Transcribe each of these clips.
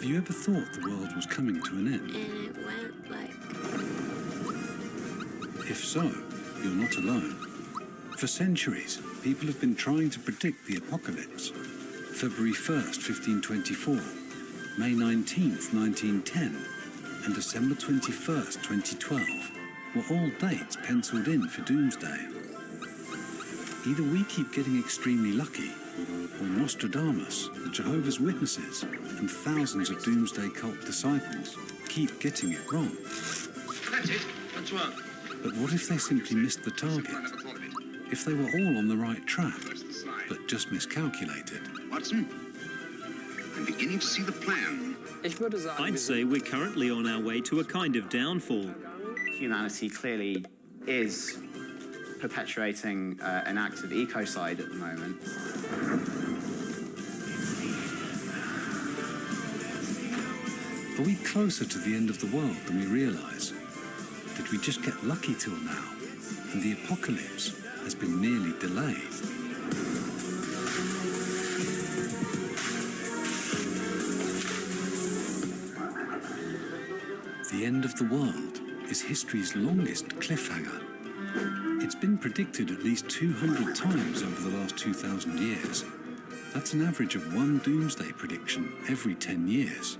Have you ever thought the world was coming to an end? And it went like... If so, you're not alone. For centuries, people have been trying to predict the apocalypse. February 1st, 1524, May 19th, 1910, and December 21st, 2012 were all dates penciled in for Doomsday. Either we keep getting extremely lucky, or Nostradamus, the Jehovah's Witnesses, and thousands of Doomsday cult disciples keep getting it wrong. That's it. What's wrong? But what if they simply missed the target? If they were all on the right track, but just miscalculated? Watson, I'm beginning to see the plan. I'd say we're currently on our way to a kind of downfall. Humanity clearly is perpetuating an active ecocide at the moment. Are we closer to the end of the world than we realise? Did we just get lucky till now? And the apocalypse has been nearly delayed. The end of the world is history's longest cliffhanger. It's been predicted at least 200 times over the last 2,000 years. That's an average of one doomsday prediction every 10 years.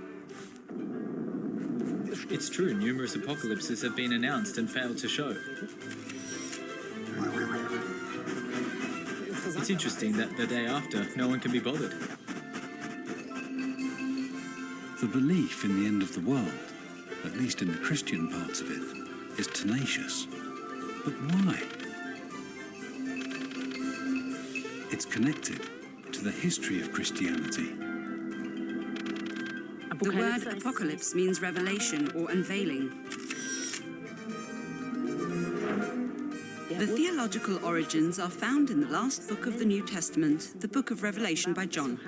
It's true, numerous apocalypses have been announced and failed to show. It's interesting that the day after, no one can be bothered. The belief in the end of the world, at least in the Christian parts of it, is tenacious. But why? It's connected to the history of Christianity. The word apocalypse means revelation or unveiling. The theological origins are found in the last book of the New Testament, the book of Revelation by John.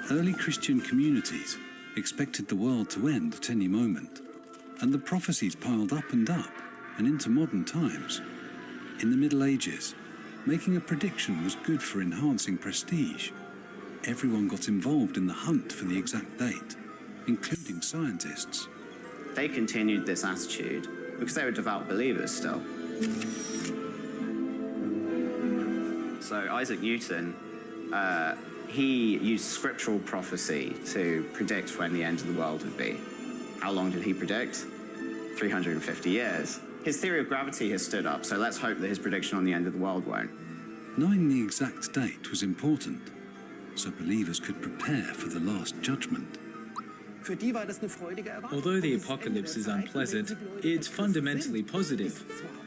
Early Christian communities expected the world to end at any moment, and the prophecies piled up and into modern times. In the Middle Ages, making a prediction was good for enhancing prestige. Everyone got involved in the hunt for the exact date, including scientists. They continued this attitude because they were devout believers still. So Isaac Newton, he used scriptural prophecy to predict when the end of the world would be. How long did he predict? 350 years. His theory of gravity has stood up, so let's hope that his prediction on the end of the world won't. Knowing the exact date was important, so believers could prepare for the Last Judgment. Although the apocalypse is unpleasant, it's fundamentally positive.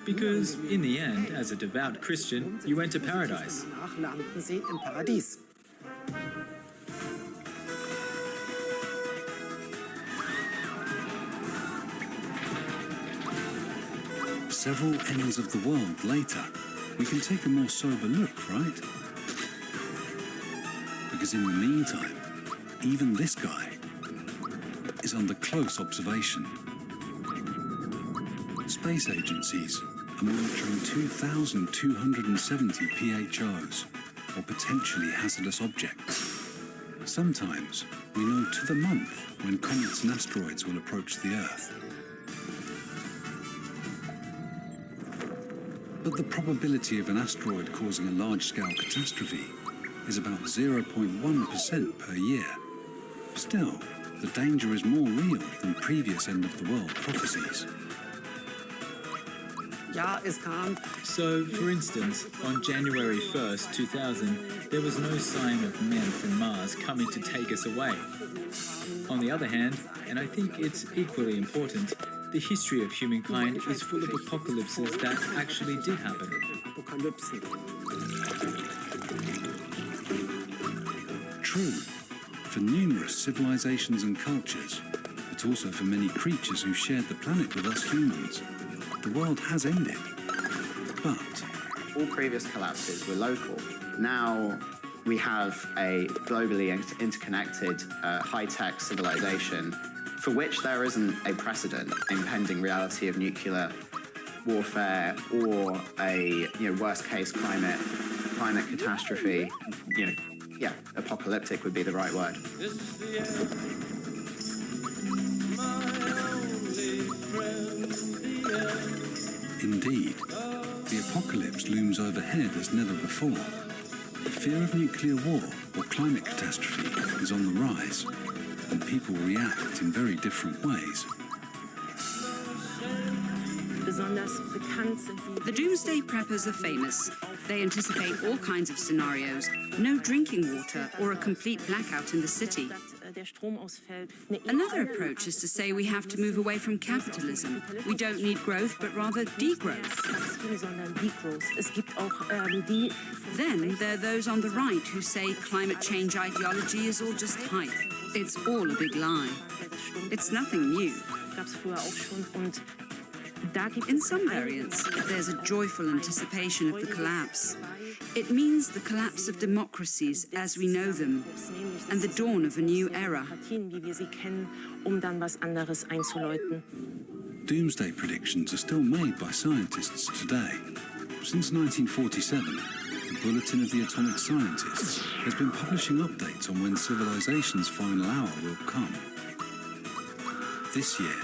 Because in the end, as a devout Christian, you enter paradise. Several ends of the world later, we can take a more sober look, right? Because in the meantime, even this guy is under close observation. Space agencies are monitoring 2,270 PHOs, or potentially hazardous objects. Sometimes we know to the month when comets and asteroids will approach the Earth. But the probability of an asteroid causing a large-scale catastrophe is about 0.1% per year. Still, the danger is more real than previous end-of-the-world prophecies. So, for instance, on January 1st, 2000, there was no sign of men from Mars coming to take us away. On the other hand, and I think it's equally important, the history of humankind is full of apocalypses that actually did happen. True, for numerous civilizations and cultures, but also for many creatures who shared the planet with us humans, the world has ended. But all previous collapses were local. Now we have a globally interconnected, high-tech civilization for which there isn't a precedent, impending reality of nuclear warfare or a worst-case climate catastrophe. Apocalyptic would be the right word. indeed, the apocalypse looms overhead as never before. The fear of nuclear war or climate catastrophe is on the rise, and people react in very different ways. The doomsday preppers are famous. They anticipate all kinds of scenarios, no drinking water or a complete blackout in the city. Another approach is to say we have to move away from capitalism. We don't need growth, but rather degrowth. Then there are those on the right who say climate change ideology is all just hype. It's all a big lie. It's nothing new. In some variants, there's a joyful anticipation of the collapse. It means the collapse of democracies as we know them, and the dawn of a new era. Doomsday predictions are still made by scientists today, Since 1947, the Bulletin of the Atomic Scientists has been publishing updates on when civilization's final hour will come. This year,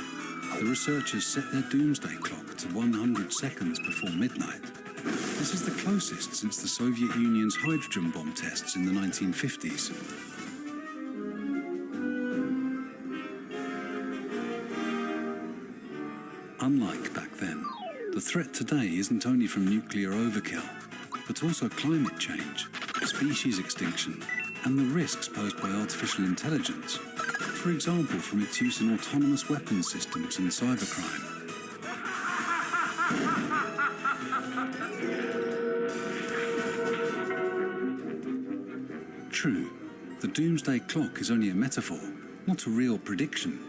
the researchers set their doomsday clock to 100 seconds before midnight. This is the closest since the Soviet Union's hydrogen bomb tests in the 1950s. Unlike back then, the threat today isn't only from nuclear overkill, but also climate change, species extinction, and the risks posed by artificial intelligence, for example from its use in autonomous weapons systems and cybercrime. True, the doomsday clock is only a metaphor, not a real prediction.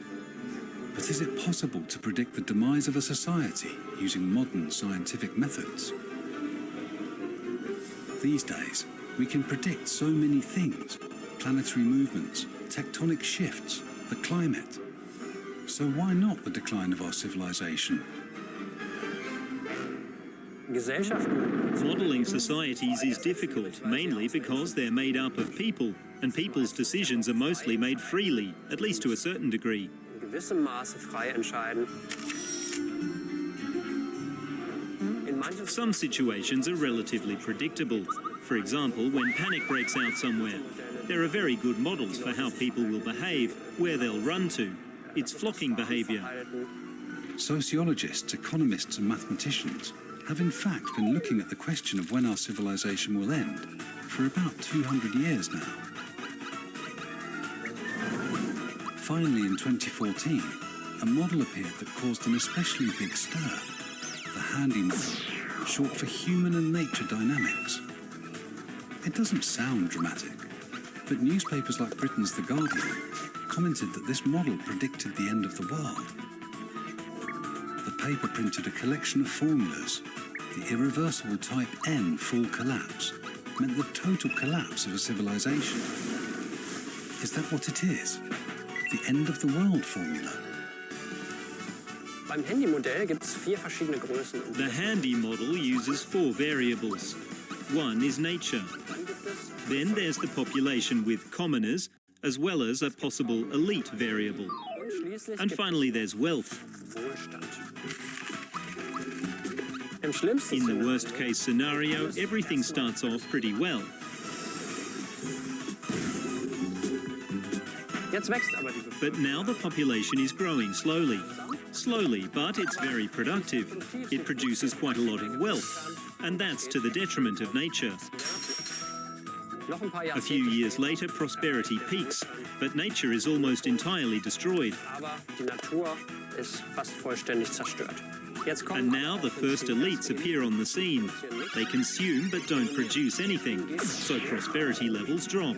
But is it possible to predict the demise of a society using modern scientific methods? These days, we can predict so many things: planetary movements, tectonic shifts, the climate. So why not the decline of our civilization? Modelling societies is difficult, mainly because they're made up of people, and people's decisions are mostly made freely, at least to a certain degree. Some situations are relatively predictable. For example, when panic breaks out somewhere, there are very good models for how people will behave, where they'll run to. It's flocking behaviour. Sociologists, economists and mathematicians have in fact been looking at the question of when our civilization will end for about 200 years now. Finally, in 2014, a model appeared that caused an especially big stir: the Handy model, short for Human and Nature Dynamics. It doesn't sound dramatic, but newspapers like Britain's The Guardian commented that this model predicted the end of the world. The paper printed a collection of formulas. The irreversible type N full collapse meant the total collapse of a civilization. Is that what it is? The end of the world formula? The Handy model uses 4 variables. One is nature. Then there's the population with commoners, as well as a possible elite variable. And finally there's wealth. In the worst-case scenario, everything starts off pretty well. But now the population is growing slowly. Slowly, but it's very productive. It produces quite a lot of wealth, and that's to the detriment of nature. A few years later, prosperity peaks, but nature is almost entirely destroyed. And now the first elites appear on the scene. They consume but don't produce anything, so prosperity levels drop.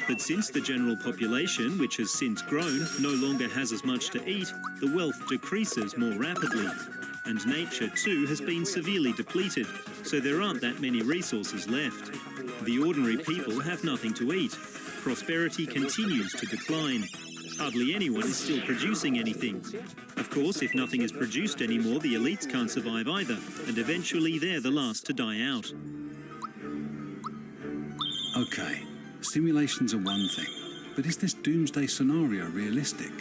But since the general population, which has since grown, no longer has as much to eat, the wealth decreases more rapidly. And nature, too, has been severely depleted, so there aren't that many resources left. The ordinary people have nothing to eat. Prosperity continues to decline. Hardly anyone is still producing anything. Of course, if nothing is produced anymore, the elites can't survive either, and eventually they're the last to die out. Okay, simulations are one thing, but is this doomsday scenario realistic?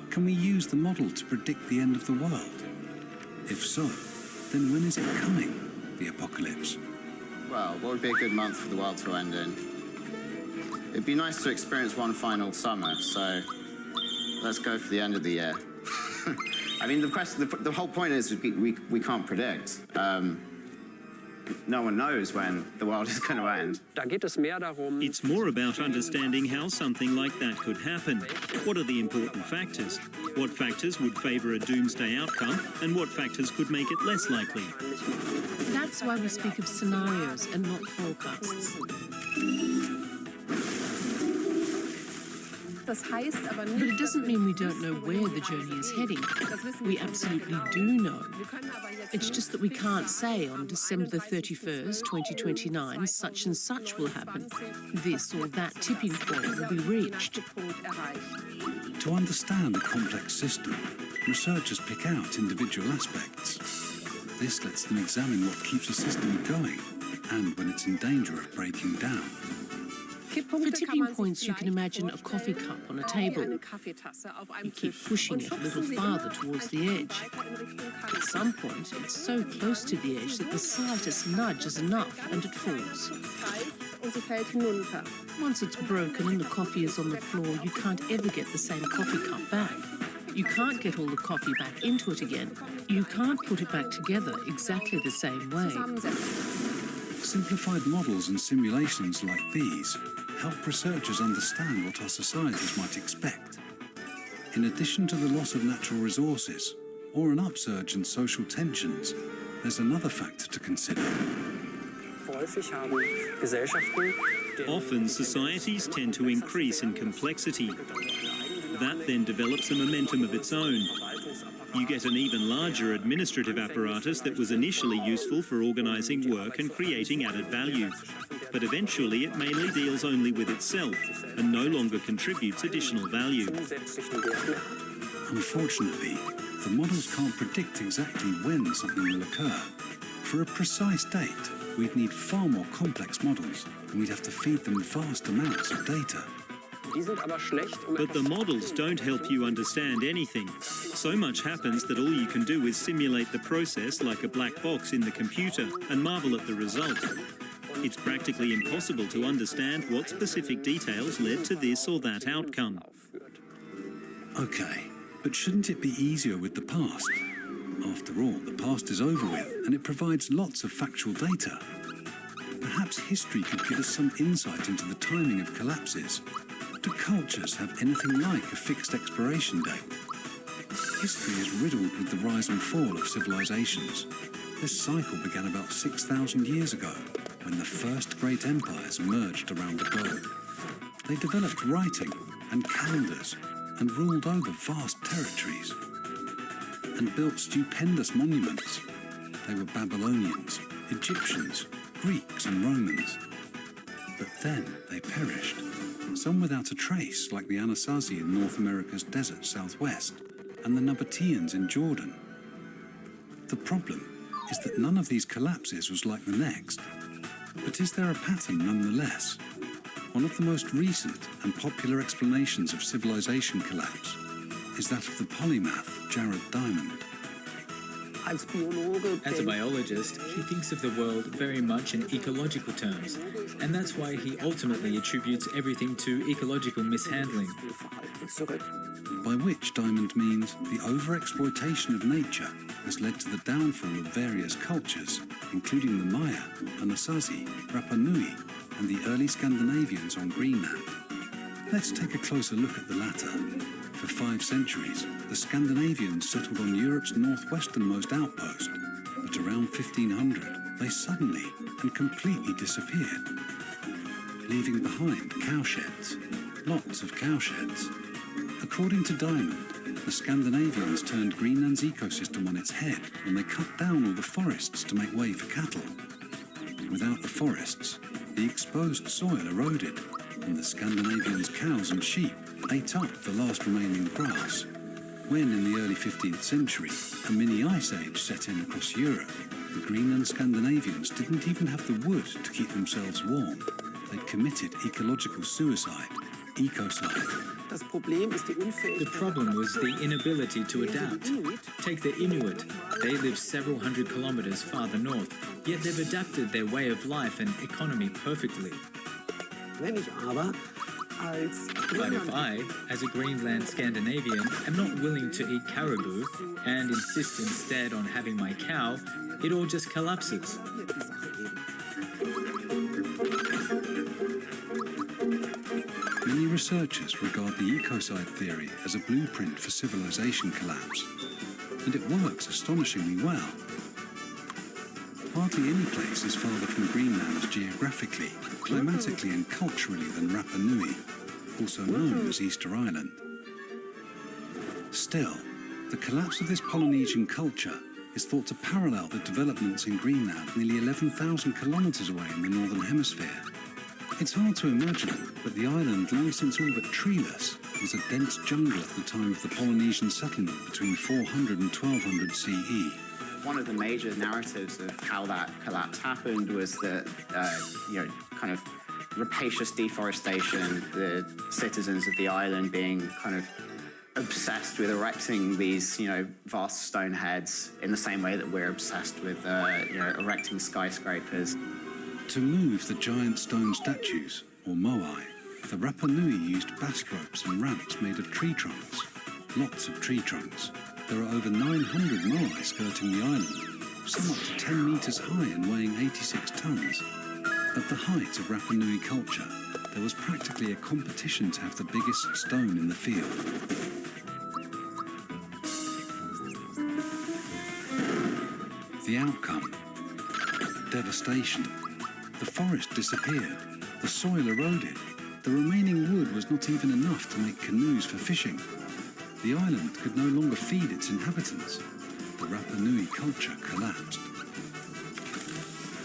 Can we use the model to predict the end of the world? If so, then when is it coming, the apocalypse? Well, what would be a good month for the world to end in? It'd be nice to experience one final summer, so let's go for the end of the year. I mean, the whole point is we can't predict. No one knows when the world is going to end. It's more about understanding how something like that could happen. What are the important factors? What factors would favour a doomsday outcome, and what factors could make it less likely? That's why we speak of scenarios and not forecasts. But it doesn't mean we don't know where the journey is heading. We absolutely do know. It's just that we can't say on December the 31st, 2029, such and such will happen. This or that tipping point will be reached. To understand a complex system, researchers pick out individual aspects. This lets them examine what keeps a system going and when it's in danger of breaking down. For tipping points, you can imagine a coffee cup on a table. You keep pushing it a little farther towards the edge. At some point, it's so close to the edge that the slightest nudge is enough and it falls. Once it's broken and the coffee is on the floor, you can't ever get the same coffee cup back. You can't get all the coffee back into it again. You can't put it back together exactly the same way. Simplified models and simulations like these help researchers understand what our societies might expect. In addition to the loss of natural resources or an upsurge in social tensions, there's another factor to consider. Often societies tend to increase in complexity. That then develops a momentum of its own. You get an even larger administrative apparatus that was initially useful for organising work and creating added value. But eventually it mainly deals only with itself and no longer contributes additional value. Unfortunately, the models can't predict exactly when something will occur. For a precise date, we'd need far more complex models, and we'd have to feed them vast amounts of data. But the models don't help you understand anything. So much happens that all you can do is simulate the process like a black box in the computer and marvel at the result. It's practically impossible to understand what specific details led to this or that outcome. Okay, but shouldn't it be easier with the past? After all, the past is over with, and it provides lots of factual data. Perhaps history could give us some insight into the timing of collapses. Do cultures have anything like a fixed expiration date? History is riddled with the rise and fall of civilizations. This cycle began about 6,000 years ago, when the first great empires emerged around the globe. They developed writing and calendars and ruled over vast territories and built stupendous monuments. They were Babylonians, Egyptians, Greeks and Romans. But then they perished. Some without a trace, like the Anasazi in North America's desert southwest, and the Nabateans in Jordan. The problem is that none of these collapses was like the next. But is there a pattern nonetheless? One of the most recent and popular explanations of civilization collapse is that of the polymath Jared Diamond. As a biologist, he thinks of the world very much in ecological terms, and that's why he ultimately attributes everything to ecological mishandling. By which Diamond means the overexploitation of nature has led to the downfall of various cultures, including the Maya, Anasazi, Rapa Nui, and the early Scandinavians on Greenland. Let's take a closer look at the latter. For 5 centuries, the Scandinavians settled on Europe's northwesternmost outpost, but around 1500, they suddenly and completely disappeared, leaving behind cowsheds, lots of cowsheds. According to Diamond, the Scandinavians turned Greenland's ecosystem on its head when they cut down all the forests to make way for cattle. Without the forests, the exposed soil eroded, and the Scandinavians' cows and sheep ate up the last remaining grass. When, in the early 15th century, a mini ice age set in across Europe, the Greenland Scandinavians didn't even have the wood to keep themselves warm. They'd committed ecological suicide, ecocide. The problem was the inability to adapt. Take the Inuit. They live several hundred kilometers farther north, yet they've adapted their way of life and economy perfectly. But if I, as a Greenland Scandinavian, am not willing to eat caribou and insist instead on having my cow, it all just collapses. Many researchers regard the ecocide theory as a blueprint for civilization collapse, and it works astonishingly well. Hardly any place is farther from Greenland geographically, climatically and culturally than Rapa Nui, also known as Easter Island. Still, the collapse of this Polynesian culture is thought to parallel the developments in Greenland nearly 11,000 kilometres away in the Northern Hemisphere. It's hard to imagine, but the island, long since all but treeless, was a dense jungle at the time of the Polynesian settlement between 400 and 1200 CE. one of the major narratives of how that collapse happened was that, kind of rapacious deforestation, the citizens of the island being kind of obsessed with erecting these, vast stone heads in the same way that we're obsessed with, erecting skyscrapers. To move the giant stone statues, or moai, the Rapa Nui used bast ropes and ramps made of tree trunks. Lots of tree trunks. There are over 900 moai skirting the island, some up to 10 metres high and weighing 86 tonnes. At the height of Rapa Nui culture, there was practically a competition to have the biggest stone in the field. The outcome? Devastation. The forest disappeared, the soil eroded, the remaining wood was not even enough to make canoes for fishing. The island could no longer feed its inhabitants. The Rapa Nui culture collapsed.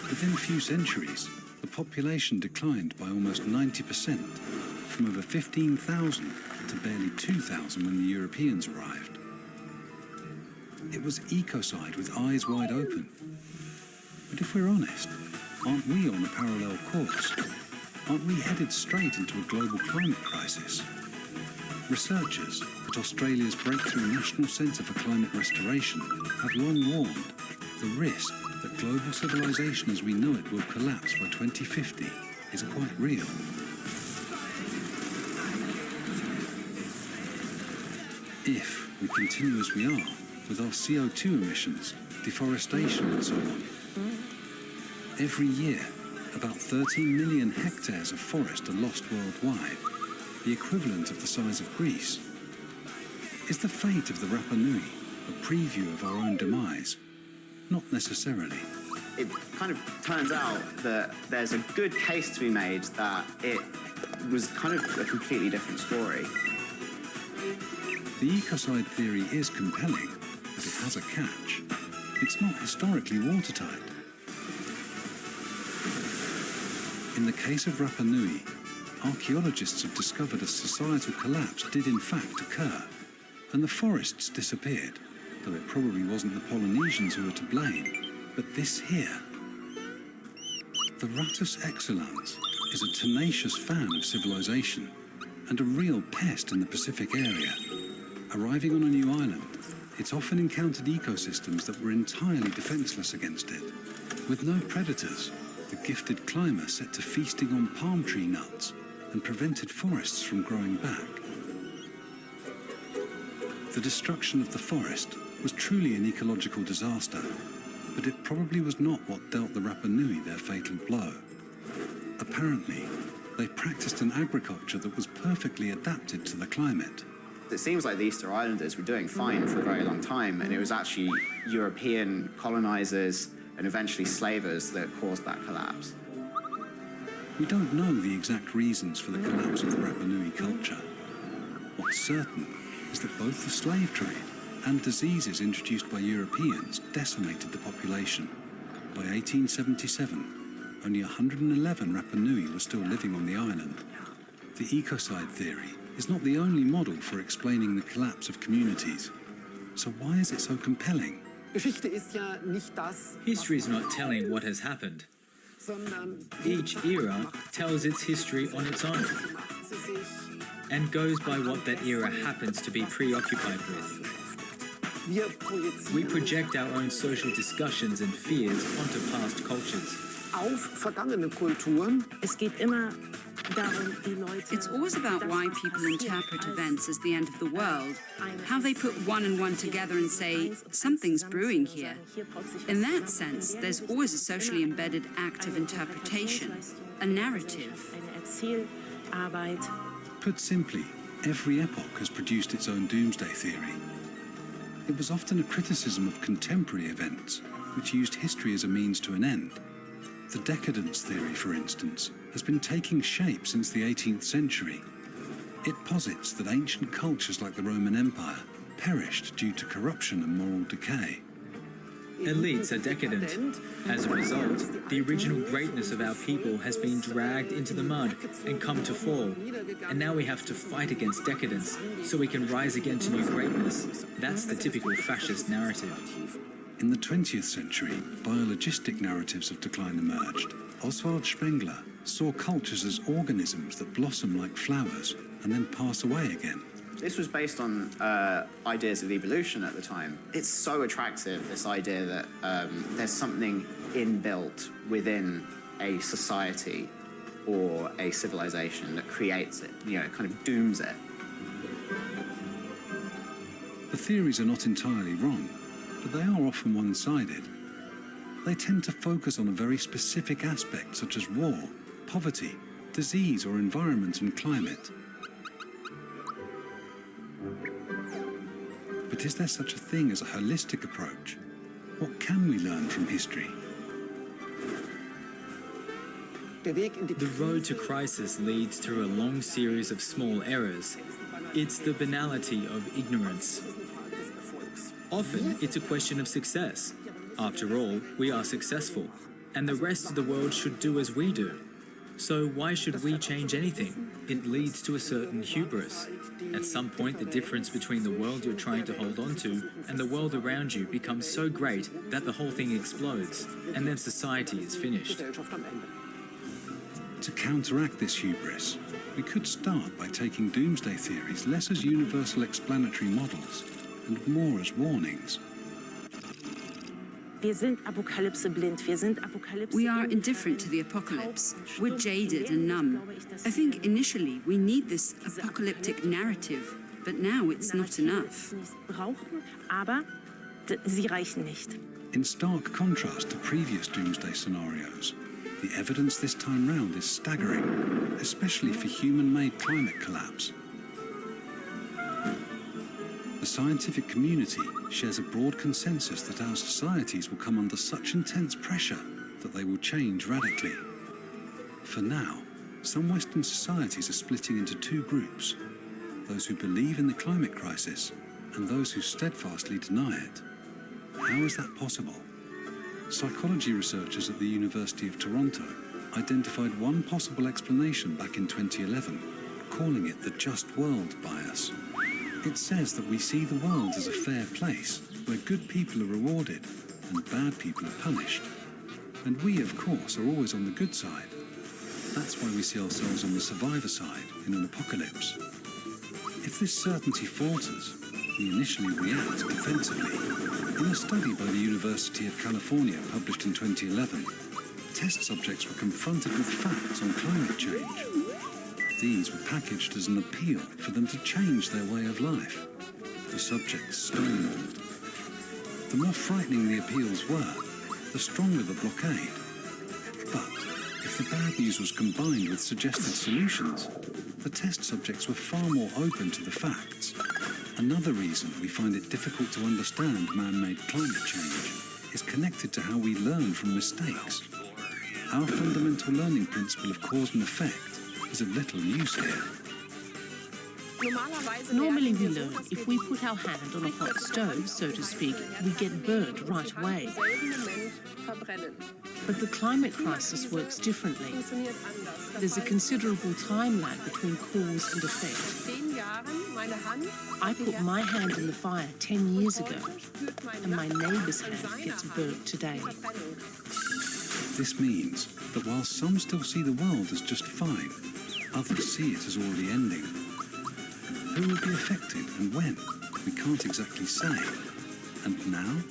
Within a few centuries, the population declined by almost 90%, from over 15,000 to barely 2,000 when the Europeans arrived. It was ecocide with eyes wide open. But if we're honest, aren't we on a parallel course? Aren't we headed straight into a global climate crisis? Researchers at Australia's Breakthrough National Centre for Climate Restoration have long warned the risk that global civilization as we know it will collapse by 2050 is quite real. If we continue as we are, with our CO2 emissions, deforestation and so on. Every year, about 13 million hectares of forest are lost worldwide, the equivalent of the size of Greece. Is the fate of the Rapa Nui a preview of our own demise? Not necessarily. It kind of turns out that there's a good case to be made that it was kind of a completely different story. The ecocide theory is compelling, but it has a catch. It's not historically watertight. In the case of Rapa Nui, archaeologists have discovered a societal collapse did in fact occur, and the forests disappeared, though it probably wasn't the Polynesians who were to blame, but this here. The Rattus excellans is a tenacious fan of civilization and a real pest in the Pacific area. Arriving on a new island, it's often encountered ecosystems that were entirely defenseless against it. With no predators, the gifted climber set to feasting on palm tree nuts and prevented forests from growing back. The destruction of the forest was truly an ecological disaster, but it probably was not what dealt the Rapa Nui their fatal blow. Apparently, they practiced an agriculture that was perfectly adapted to the climate. It seems like the Easter Islanders were doing fine for a very long time, and it was actually European colonizers and eventually slavers that caused that collapse. We don't know the exact reasons for the collapse of the Rapa Nui culture. What's certain is that both the slave trade and diseases introduced by Europeans decimated the population. By 1877, only 111 Rapa Nui were still living on the island. The ecocide theory is not the only model for explaining the collapse of communities. So why is it so compelling? History is not telling what has happened. Each era tells its history on its own and goes by what that era happens to be preoccupied with. We project our own social discussions and fears onto past cultures. It's always about why people interpret events as the end of the world, how they put one and one together and say, something's brewing here. In that sense, there's always a socially embedded act of interpretation, a narrative. Put simply, every epoch has produced its own doomsday theory. It was often a criticism of contemporary events, which used history as a means to an end. The decadence theory, for instance, has been taking shape since the 18th century. It posits that ancient cultures like the Roman Empire perished due to corruption and moral decay. Elites are decadent. As a result, the original greatness of our people has been dragged into the mud and come to fall. And now we have to fight against decadence so we can rise again to new greatness. That's the typical fascist narrative. In the 20th century, biologistic narratives of decline emerged. Oswald Spengler saw cultures as organisms that blossom like flowers and then pass away again. This was based on ideas of evolution at the time. It's so attractive, this idea that there's something inbuilt within a society or a civilization that creates it, kind of dooms it. The theories are not entirely wrong, but they are often one-sided. They tend to focus on a very specific aspect, such as war, poverty, disease, or environment and climate. But is there such a thing as a holistic approach? What can we learn from history? The road to crisis leads through a long series of small errors. It's the banality of ignorance. Often, it's a question of success. After all, we are successful, and the rest of the world should do as we do. So why should we change anything? It leads to a certain hubris. At some point, the difference between the world you're trying to hold on to and the world around you becomes so great that the whole thing explodes, and then society is finished. To counteract this hubris, we could start by taking doomsday theories less as universal explanatory models and more as warnings. We are indifferent to the apocalypse. We're jaded and numb. I think initially we need this apocalyptic narrative, but now it's not enough. In stark contrast to previous doomsday scenarios, the evidence this time round is staggering, especially for human-made climate collapse. The scientific community shares a broad consensus that our societies will come under such intense pressure that they will change radically. For now, some Western societies are splitting into two groups: those who believe in the climate crisis and those who steadfastly deny it. How is that possible? Psychology researchers at the University of Toronto identified one possible explanation back in 2011, calling it the just world bias. It says that we see the world as a fair place where good people are rewarded and bad people are punished. And we, of course, are always on the good side. That's why we see ourselves on the survivor side in an apocalypse. If this certainty falters, we initially react defensively. In a study by the University of California published in 2011, test subjects were confronted with facts on climate change. These were packaged as an appeal for them to change their way of life. The subjects stonewalled. The more frightening the appeals were, the stronger the blockade. But if the bad news was combined with suggested solutions, the test subjects were far more open to the facts. Another reason we find it difficult to understand man-made climate change is connected to how we learn from mistakes. Our fundamental learning principle of cause and effect is of little use here. Normally we learn if we put our hand on a hot stove, so to speak, we get burnt right away. But the climate crisis works differently. There's a considerable time lag between cause and effect. I put my hand in the fire 10 years ago, and my neighbour's hand gets burnt today. This means that while some still see the world as just fine, others see it as already ending. Who will be affected and when? We can't exactly say. And now?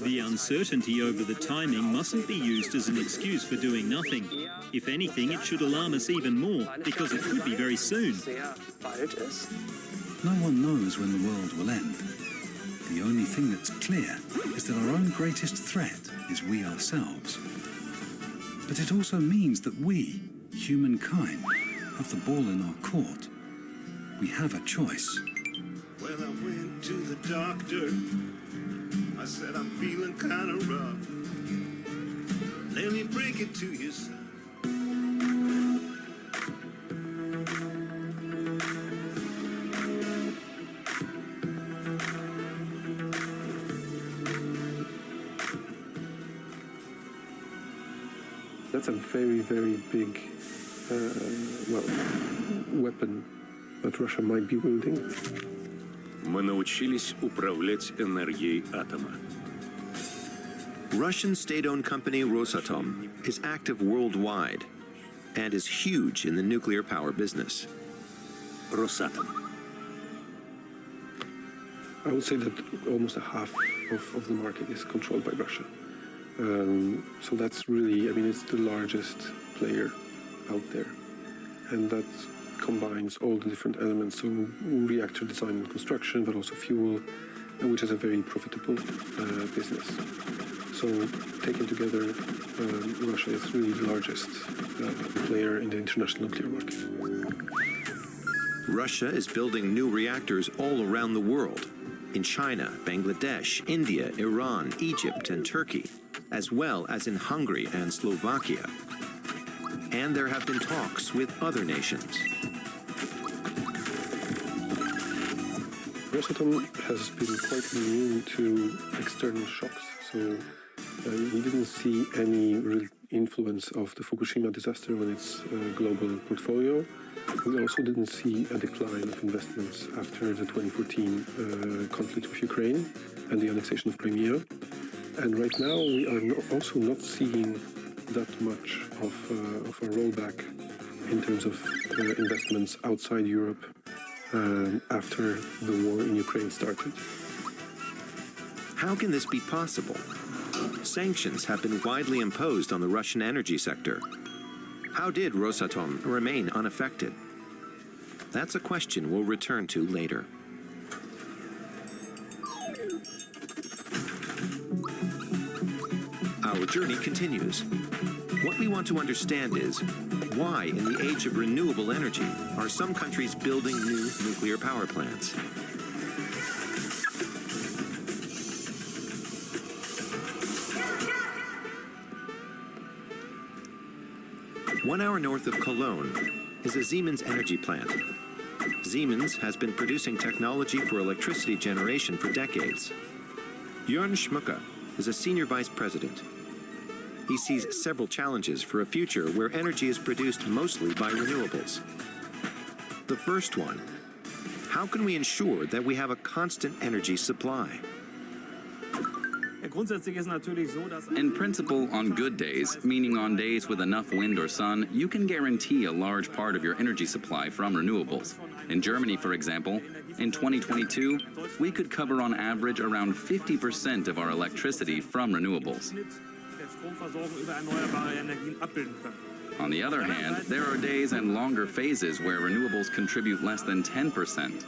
The uncertainty over the timing mustn't be used as an excuse for doing nothing. If anything, it should alarm us even more, because it could be very soon. No one knows when the world will end. The only thing that's clear is that our own greatest threat is we ourselves. But it also means that we, humankind, have the ball in our court. We have a choice. Well, I went to the doctor. I said I'm feeling kind of rough. Let me break it to you, son. That's a very, very big weapon that Russia might be wielding. Мы научились управлять энергией атома. Russian state-owned company Rosatom is active worldwide and is huge in the nuclear power business. Rosatom. I would say that almost a half of the market is controlled by Russia. So that's really, I mean, it's the largest player out there. And that combines all the different elements, so reactor design and construction, but also fuel, which is a very profitable business. So taken together, Russia is really the largest player in the international nuclear market. Russia is building new reactors all around the world, in China, Bangladesh, India, Iran, Egypt, and Turkey, as well as in Hungary and Slovakia. And there have been talks with other nations. Rosatom has been quite immune to external shocks, so we didn't see any real influence of the Fukushima disaster on its global portfolio. We also didn't see a decline of investments after the 2014 conflict with Ukraine and the annexation of Crimea. And right now we are also not seeing that much of a rollback in terms of investments outside Europe after the war in Ukraine started. How can this be possible? Sanctions have been widely imposed on the Russian energy sector. How did Rosatom remain unaffected? That's a question we'll return to later. Our journey continues. What we want to understand is, why in the age of renewable energy are some countries building new nuclear power plants? One hour north of Cologne is a Siemens energy plant. Siemens has been producing technology for electricity generation for decades. Jörn Schmucke is a senior vice president. He sees several challenges for a future where energy is produced mostly by renewables. The first one, how can we ensure that we have a constant energy supply? In principle, on good days, meaning on days with enough wind or sun, you can guarantee a large part of your energy supply from renewables. In Germany, for example, in 2022, we could cover on average around 50% of our electricity from renewables. On the other hand, there are days and longer phases where renewables contribute less than 10%.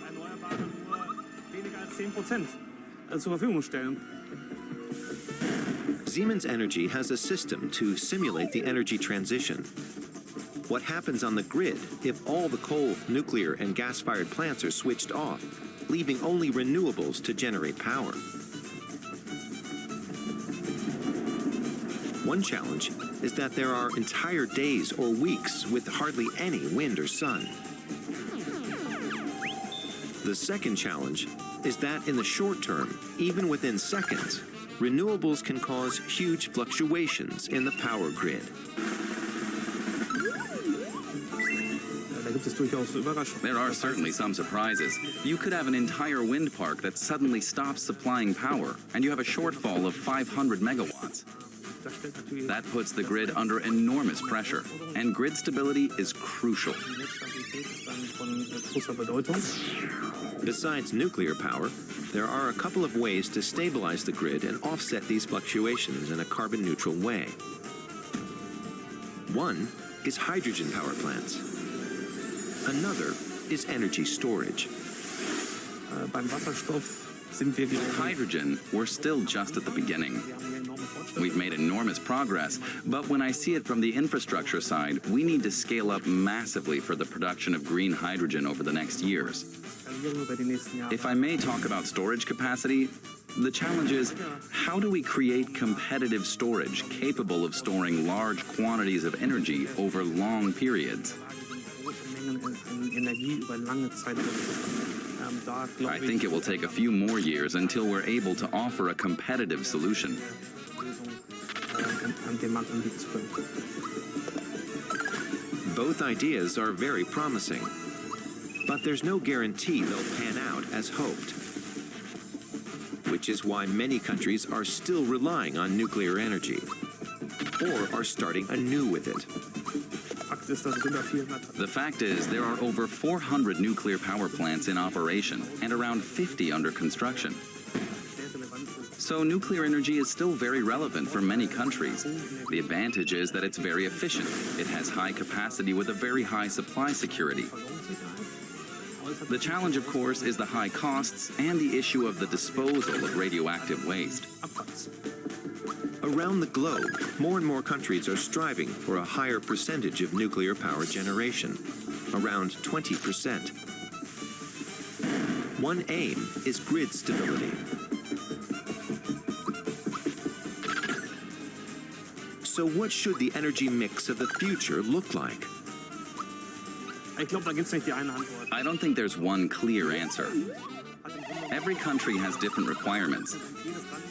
Siemens Energy has a system to simulate the energy transition. What happens on the grid if all the coal, nuclear, and gas-fired plants are switched off, leaving only renewables to generate power? One challenge is that there are entire days or weeks with hardly any wind or sun. The second challenge is that in the short term, even within seconds, renewables can cause huge fluctuations in the power grid. There are certainly some surprises. You could have an entire wind park that suddenly stops supplying power, and you have a shortfall of 500 megawatts. That puts the grid under enormous pressure, and grid stability is crucial. Besides nuclear power, there are a couple of ways to stabilize the grid and offset these fluctuations in a carbon-neutral way. One is hydrogen power plants. Another is energy storage. With hydrogen, we're still just at the beginning. We've made enormous progress, but when I see it from the infrastructure side, we need to scale up massively for the production of green hydrogen over the next years. If I may talk about storage capacity, the challenge is, how do we create competitive storage capable of storing large quantities of energy over long periods? I think it will take a few more years until we're able to offer a competitive solution. Both ideas are very promising, but there's no guarantee they'll pan out as hoped. which is why many countries are still relying on nuclear energy, or are starting anew with it. The fact is, there are over 400 nuclear power plants in operation and around 50 under construction. So nuclear energy is still very relevant for many countries. The advantage is that it's very efficient. It has high capacity with a very high supply security. The challenge, of course, is the high costs and the issue of the disposal of radioactive waste. Around the globe, more and more countries are striving for a higher percentage of nuclear power generation, around 20%. One aim is grid stability. So what should the energy mix of the future look like? I don't think there's one clear answer. Every country has different requirements.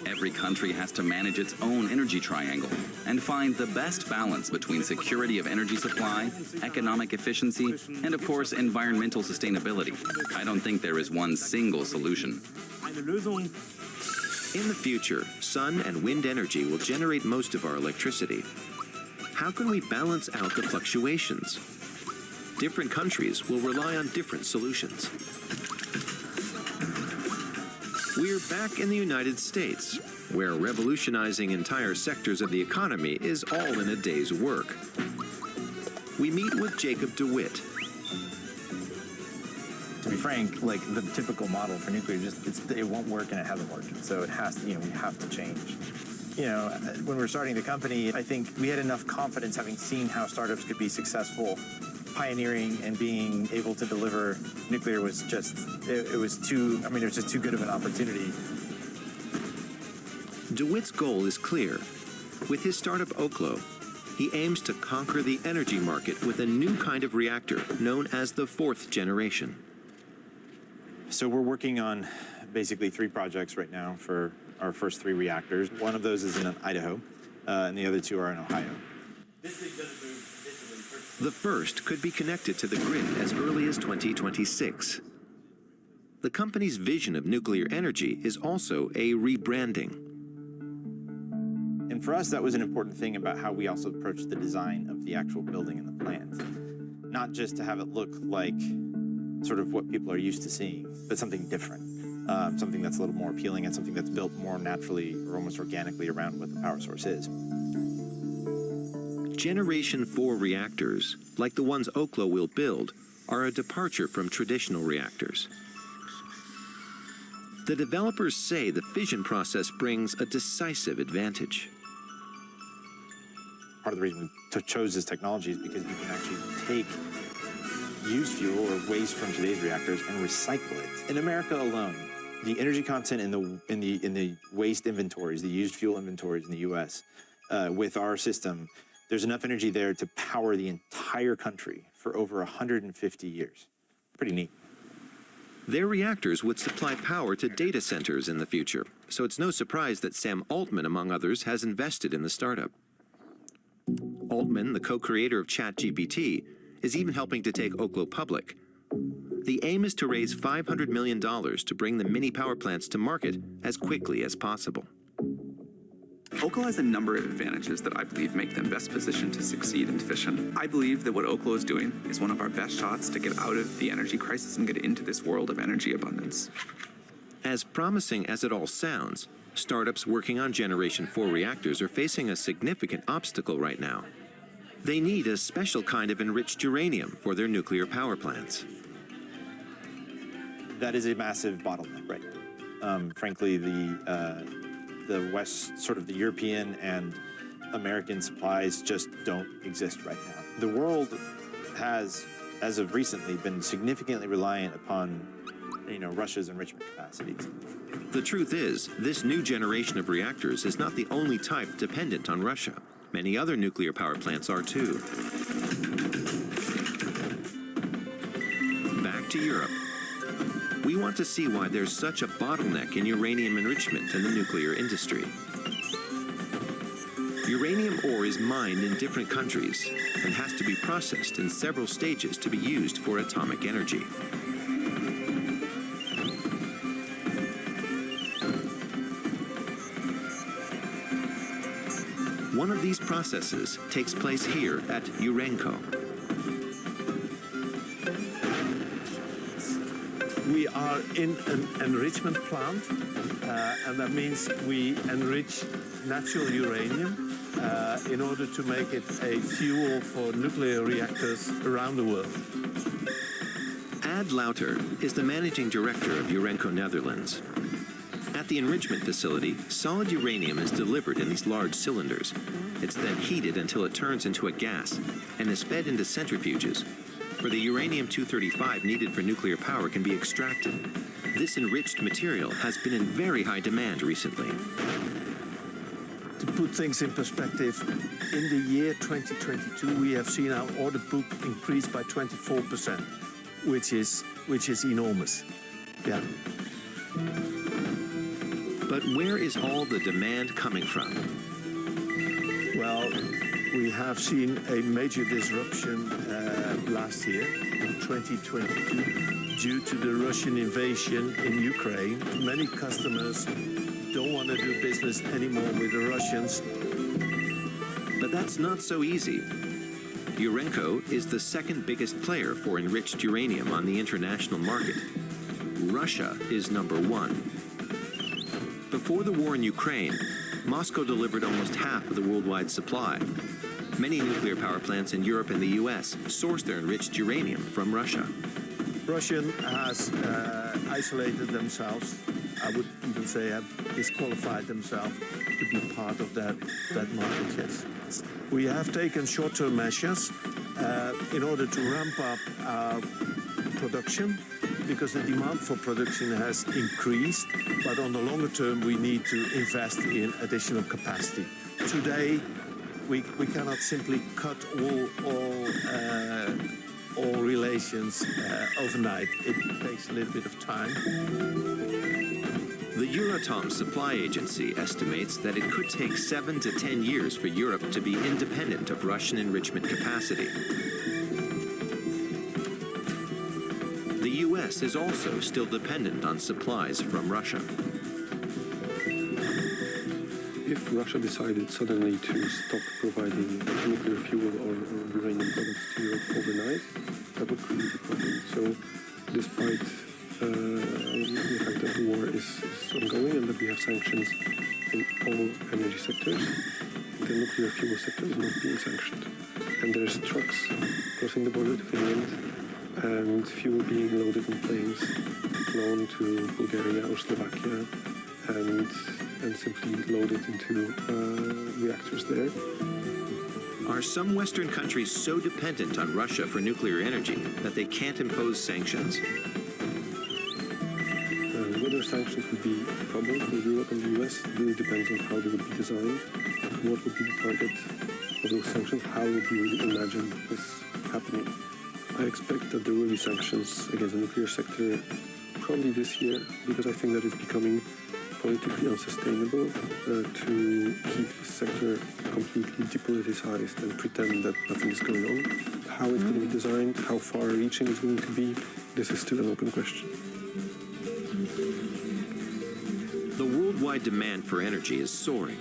Every country has to manage its own energy triangle and find the best balance between security of energy supply, economic efficiency, and of course, environmental sustainability. I don't think there is one single solution. In the future, sun and wind energy will generate most of our electricity. How can we balance out the fluctuations? Different countries will rely on different solutions. We're back in the United States, where revolutionizing entire sectors of the economy is all in a day's work. We meet with Jacob DeWitt. To be frank, like the typical model for nuclear, it won't work and it hasn't worked. So it has to, we have to change. When we were starting the company, I think we had enough confidence, having seen how startups could be successful, pioneering and being able to deliver nuclear was just, it was just too good of an opportunity. DeWitt's goal is clear. With his startup Oklo, he aims to conquer the energy market with a new kind of reactor known as the fourth generation. So we're working on basically 3 projects right now for our first 3 reactors. One of those is in Idaho, and the other 2 are in Ohio. The first could be connected to the grid as early as 2026. The company's vision of nuclear energy is also a rebranding. And for us, that was an important thing about how we also approached the design of the actual building and the plant. Not just to have it look like sort of what people are used to seeing, but something different. Something that's a little more appealing and something that's built more naturally or almost organically around what the power source is. Generation 4 reactors, like the ones Oklo will build, are a departure from traditional reactors. The developers say the fission process brings a decisive advantage. Part of the reason we chose this technology is because you can actually take used fuel or waste from today's reactors and recycle it. In America alone, the energy content in the waste inventories, the used fuel inventories in the U.S., with our system, there's enough energy there to power the entire country for over 150 years. Pretty neat. Their reactors would supply power to data centers in the future, so it's no surprise that Sam Altman, among others, has invested in the startup. Altman, the co-creator of ChatGPT, is even helping to take Oklo public. The aim is to raise $500 million to bring the mini power plants to market as quickly as possible. Oklo has a number of advantages that I believe make them best positioned to succeed in fission. I believe that what Oklo is doing is one of our best shots to get out of the energy crisis and get into this world of energy abundance. As promising as it all sounds, startups working on Generation 4 reactors are facing a significant obstacle right now. They need a special kind of enriched uranium for their nuclear power plants. That is a massive bottleneck right now. Frankly, the West, sort of the European and American supplies just don't exist right now. The world has, as of recently, been significantly reliant upon, Russia's enrichment capacities. The truth is, this new generation of reactors is not the only type dependent on Russia. Many other nuclear power plants are too. Back to Europe. We want to see why there's such a bottleneck in uranium enrichment in the nuclear industry. Uranium ore is mined in different countries and has to be processed in several stages to be used for atomic energy. One of these processes takes place here at Urenco. We are in an enrichment plant, and that means we enrich natural uranium in order to make it a fuel for nuclear reactors around the world. Ad Louter is the managing director of Urenco Netherlands. At the enrichment facility, solid uranium is delivered in these large cylinders. It's then heated until it turns into a gas and is fed into centrifuges, where the uranium-235 needed for nuclear power can be extracted. This enriched material has been in very high demand recently. To put things in perspective, in the year 2022, we have seen our order book increase by 24%, which is enormous. Yeah. But where is all the demand coming from? Well, we have seen a major disruption last year, in 2022, due to the Russian invasion in Ukraine. Many customers don't want to do business anymore with the Russians. But that's not so easy. Urenco is the second biggest player for enriched uranium on the international market. Russia is number one. Before the war in Ukraine, Moscow delivered almost half of the worldwide supply. Many nuclear power plants in Europe and the US source their enriched uranium from Russia. Russia has isolated themselves. I would even say have disqualified themselves to be part of that market, yes. We have taken short-term measures in order to ramp up our production, because the demand for production has increased, but on the longer term we need to invest in additional capacity. Today we cannot simply cut all relations overnight. It takes a little bit of time. The Euratom Supply Agency estimates that it could take 7 to 10 years for Europe to be independent of Russian enrichment capacity. The US is also still dependent on supplies from Russia. If Russia decided suddenly to stop providing nuclear fuel or uranium products to Europe overnight, that would create a problem. So despite the fact that the war is ongoing and that we have sanctions in all energy sectors, the nuclear fuel sector is not being sanctioned. And there's trucks crossing the border to Finland and fuel being loaded in planes, flown to Bulgaria or Slovakia, and simply loaded into reactors there. Are some Western countries so dependent on Russia for nuclear energy that they can't impose sanctions? Whether sanctions would be a problem for Europe and the US really depends on how they would be designed, what would be the target of those sanctions, how would we really imagine this happening. I expect that there will be sanctions against the nuclear sector probably this year, because I think that it's becoming politically unsustainable to keep the sector completely depoliticized and pretend that nothing is going on. How it's going to be designed, how far-reaching it's going to be, this is still an open question. The worldwide demand for energy is soaring.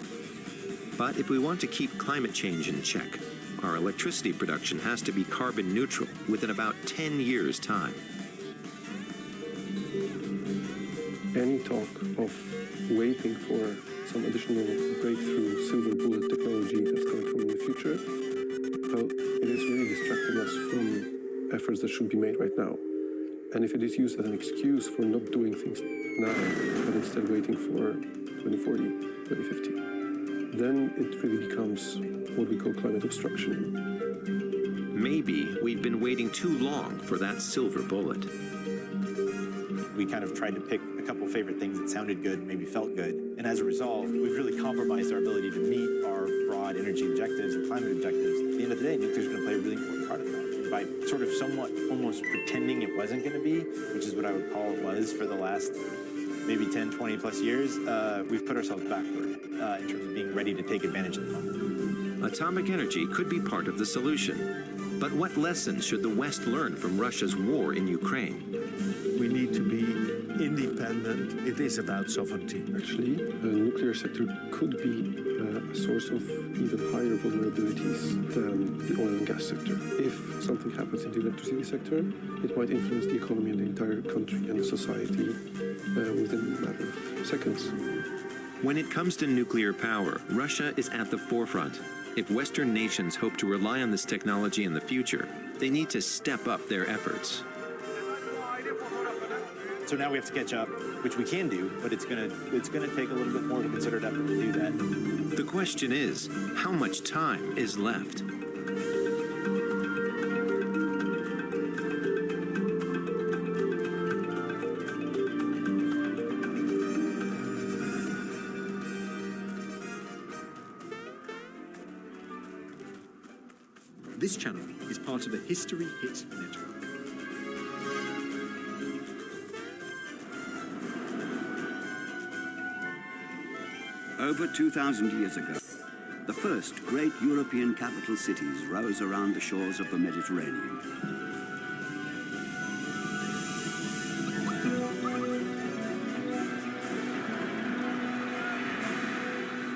But if we want to keep climate change in check, our electricity production has to be carbon neutral within about 10 years' time. Any talk of waiting for some additional breakthrough silver bullet technology that's going to come in the future, well, it is really distracting us from efforts that should be made right now. And if it is used as an excuse for not doing things now, but instead waiting for 2040, 2050, then it really becomes what we call climate obstruction. Maybe we've been waiting too long for that silver bullet. We kind of tried to pick a couple favorite things that sounded good, maybe felt good, and as a result, we've really compromised our ability to meet our broad energy objectives and climate objectives. At the end of the day, nuclear is going to play a really important part of that. By sort of somewhat almost pretending it wasn't going to be, which is what I would call it was for the last maybe 10, 20 plus years, we've put ourselves backward in terms of being ready to take advantage of the moment. Atomic energy could be part of the solution. But what lessons should the West learn from Russia's war in Ukraine? We need to be independent. It is about sovereignty. Actually, the nuclear sector could be a source of even higher vulnerabilities than the oil and gas sector. If something happens in the electricity sector, it might influence the economy and the entire country and the society within a matter of seconds. When it comes to nuclear power, Russia is at the forefront. If Western nations hope to rely on this technology in the future, they need to step up their efforts. So now we have to catch up, which we can do, but it's gonna take a little bit more of a considered effort to do that. The question is, how much time is left? This channel is part of the History Hit network. Over 2,000 years ago, the first great European capital cities rose around the shores of the Mediterranean.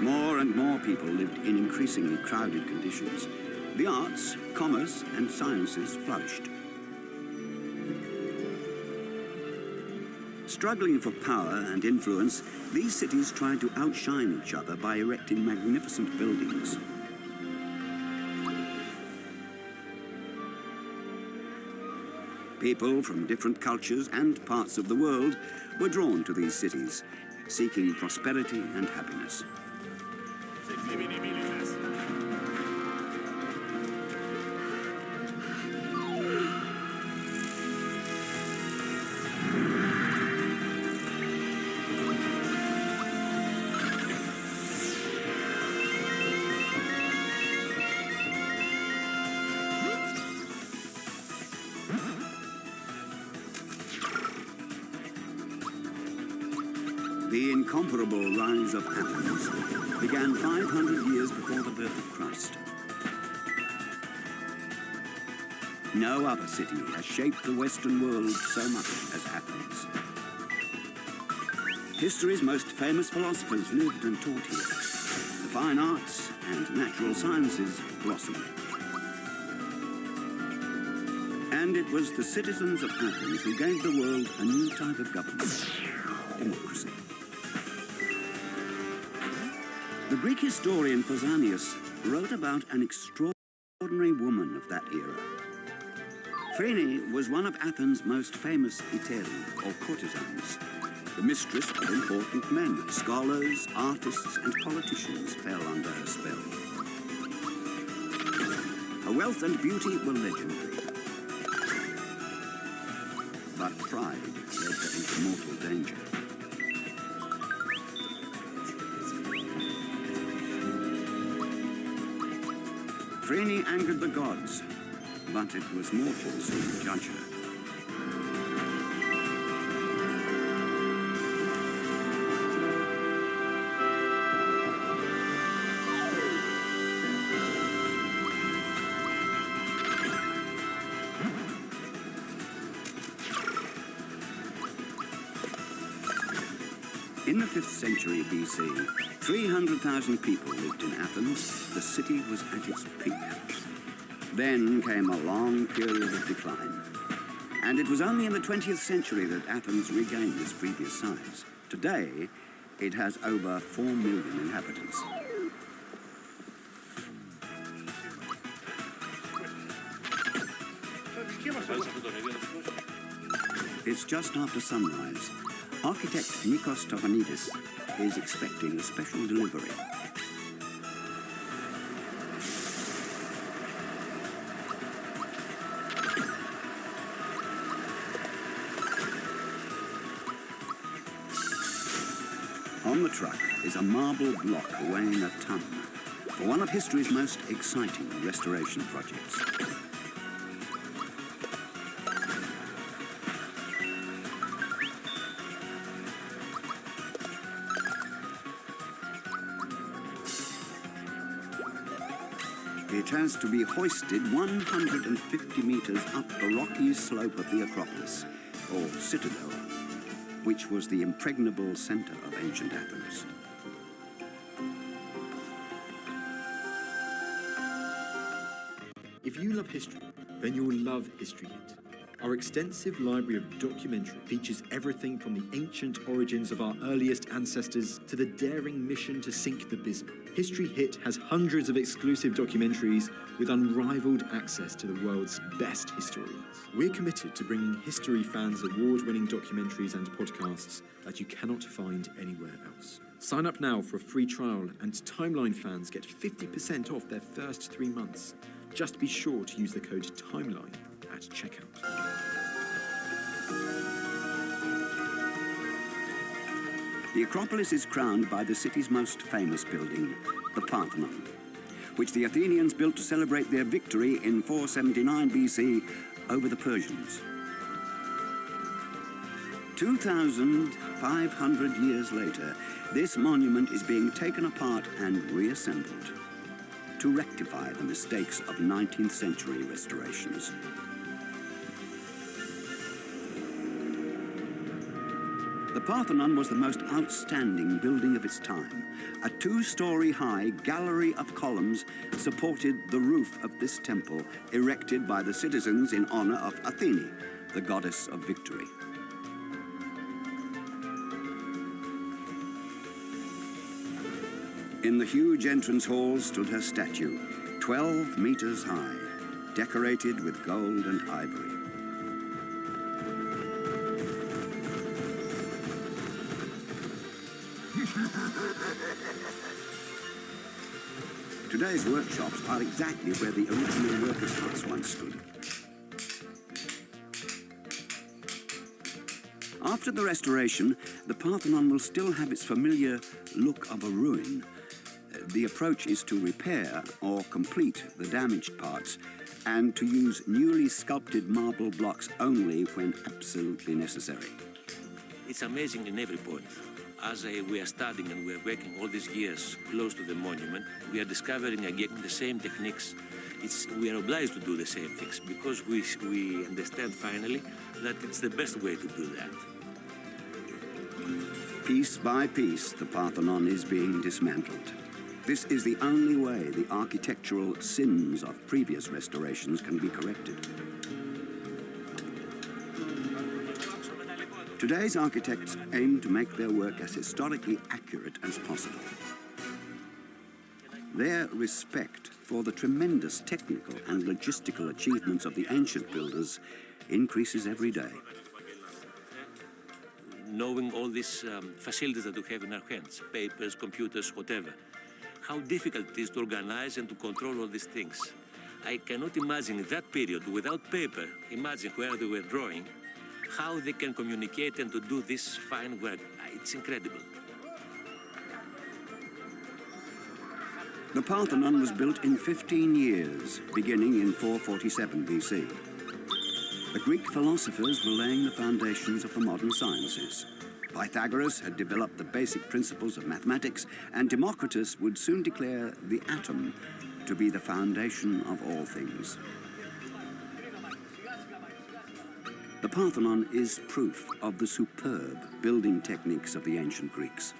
More and more people lived in increasingly crowded conditions. The arts, commerce, and sciences flourished. Struggling for power and influence, these cities tried to outshine each other by erecting magnificent buildings. People from different cultures and parts of the world were drawn to these cities, seeking prosperity and happiness. The incomparable rise of Athens began 500 years before the birth of Christ. No other city has shaped the Western world so much as Athens. History's most famous philosophers lived and taught here. The fine arts and natural sciences blossomed. And it was the citizens of Athens who gave the world a new type of government, democracy. The Greek historian Pausanias wrote about an extraordinary woman of that era. Phryne was one of Athens' most famous hetairai, or courtesans, the mistress of important men. Scholars, artists, and politicians fell under her spell. Her wealth and beauty were legendary. But pride led her into mortal danger. Phryne angered the gods, but it was mortals who would judge her. In the 5th century BC, 300,000 people lived in Athens. The city was at its peak. Then came a long period of decline. And it was only in the 20th century that Athens regained its previous size. Today, it has over 4 million inhabitants. It's just after sunrise. Architect Nikos Tofanidis is expecting a special delivery. On the truck is a marble block weighing a ton for one of history's most exciting restoration projects. It has to be hoisted 150 meters up the rocky slope of the Acropolis, or citadel. which was the impregnable center of ancient Athens. If you love history, then you will love History Hit. Our extensive library of documentary features everything from the ancient origins of our earliest ancestors to the daring mission to sink the Bismarck. History Hit has hundreds of exclusive documentaries with unrivaled access to the world's best historians. We're committed to bringing history fans award-winning documentaries and podcasts that you cannot find anywhere else. Sign up now for a free trial, and Timeline fans get 50% off their first 3 months. Just be sure to use the code TIMELINE at checkout. The Acropolis is crowned by the city's most famous building, the Parthenon, which the Athenians built to celebrate their victory in 479 BC over the Persians. 2,500 years later, this monument is being taken apart and reassembled to rectify the mistakes of 19th century restorations. The Parthenon was the most outstanding building of its time. A 2-story high gallery of columns supported the roof of this temple, erected by the citizens in honor of Athene, the goddess of victory. In the huge entrance hall stood her statue, 12 meters high, decorated with gold and ivory. Today's workshops are exactly where the original workers' huts once stood. After the restoration, the Parthenon will still have its familiar look of a ruin. The approach is to repair or complete the damaged parts and to use newly sculpted marble blocks only when absolutely necessary. It's amazing in every point. As we are studying and we are working all these years close to the monument, we are discovering again the same techniques. We are obliged to do the same things because we understand finally that it's the best way to do that. Piece by piece, the Parthenon is being dismantled. This is the only way the architectural sins of previous restorations can be corrected. Today's architects aim to make their work as historically accurate as possible. Their respect for the tremendous technical and logistical achievements of the ancient builders increases every day. Knowing all these facilities that we have in our hands, papers, computers, whatever, how difficult it is to organize and to control all these things. I cannot imagine in that period, without paper, imagine where they were drawing, how they can communicate and to do this fine work. It's incredible. The Parthenon was built in 15 years, beginning in 447 BC. The Greek philosophers were laying the foundations of the modern sciences. Pythagoras had developed the basic principles of mathematics, and Democritus would soon declare the atom to be the foundation of all things. The Parthenon is proof of the superb building techniques of the ancient Greeks.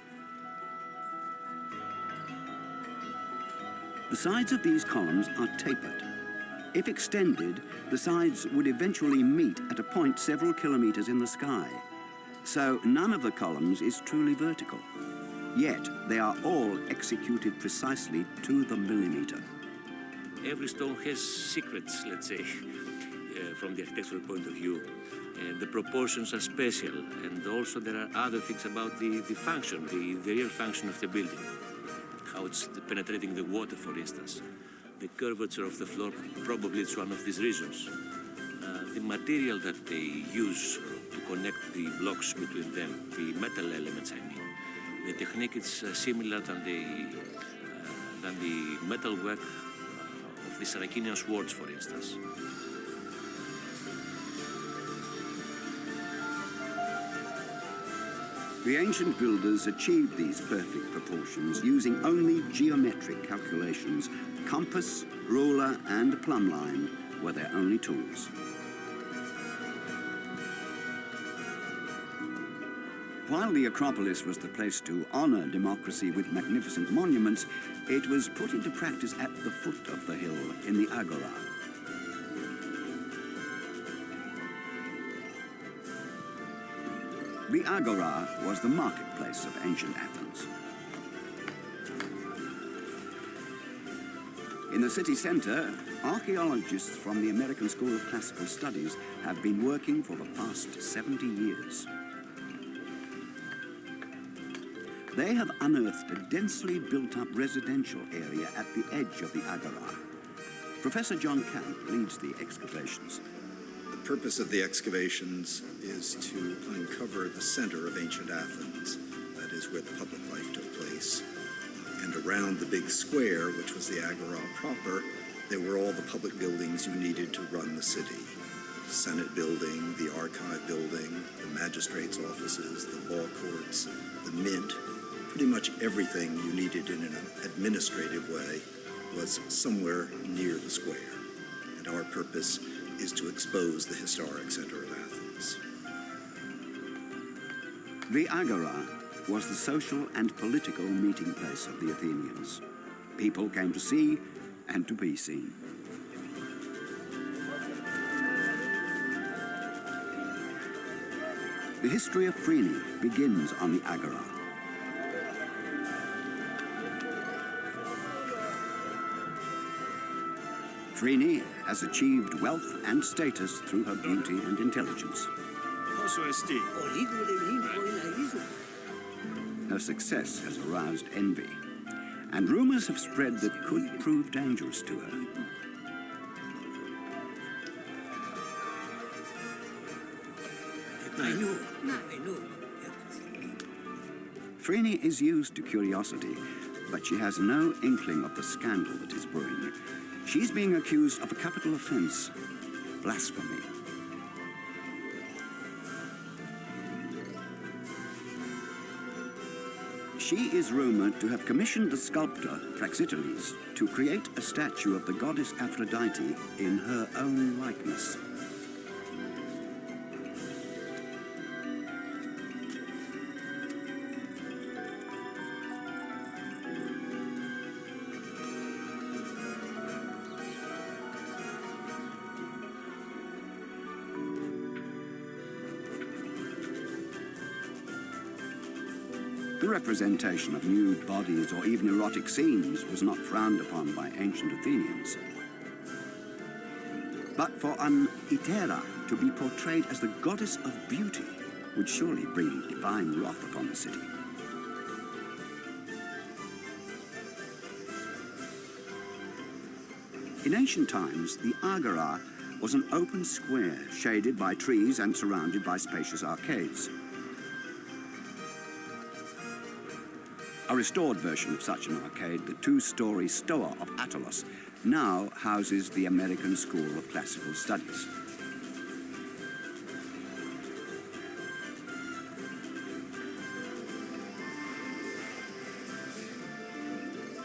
The sides of these columns are tapered. If extended, the sides would eventually meet at a point several kilometers in the sky. So none of the columns is truly vertical. Yet they are all executed precisely to the millimeter. Every stone has secrets, let's say, from the architectural point of view. And the proportions are special. And also there are other things about the function, the real function of the building. How it's penetrating the water, for instance. The curvature of the floor, probably it's one of these reasons. The material that they use to connect the blocks between them, the metal elements, I mean. The technique is similar than the metal work of the Saracenian swords, for instance. The ancient builders achieved these perfect proportions using only geometric calculations. Compass, ruler, and plumb line were their only tools. while the Acropolis was the place to honor democracy with magnificent monuments, it was put into practice at the foot of the hill in the Agora. The Agora was the marketplace of ancient Athens. In the city center, archaeologists from the American School of Classical Studies have been working for the past 70 years. They have unearthed a densely built-up residential area at the edge of the Agora. Professor John Camp leads the excavations. The purpose of the excavations is to uncover the center of ancient Athens, that is where the public life took place. And around the big square, which was the Agora proper, there were all the public buildings you needed to run the city. The Senate building, the archive building, the magistrates' offices, the law courts, the mint. Pretty much everything you needed in an administrative way was somewhere near the square. And our purpose is to expose the historic center of Athens. The Agora was the social and political meeting place of the Athenians. People came to see and to be seen. The history of Phryne begins on the Agora. Phryne has achieved wealth and status through her beauty and intelligence. Her success has aroused envy, and rumors have spread that could prove dangerous to her. I know. Phryne is used to curiosity, but she has no inkling of the scandal that is brewing. She's being accused of a capital offense, blasphemy. She is rumored to have commissioned the sculptor, Praxiteles, to create a statue of the goddess Aphrodite in her own likeness. The representation of nude bodies or even erotic scenes was not frowned upon by ancient Athenians. But for an Hetera to be portrayed as the goddess of beauty would surely bring divine wrath upon the city. In ancient times, the Agora was an open square shaded by trees and surrounded by spacious arcades. A restored version of such an arcade, the two-story Stoa of Attalus, now houses the American School of Classical Studies.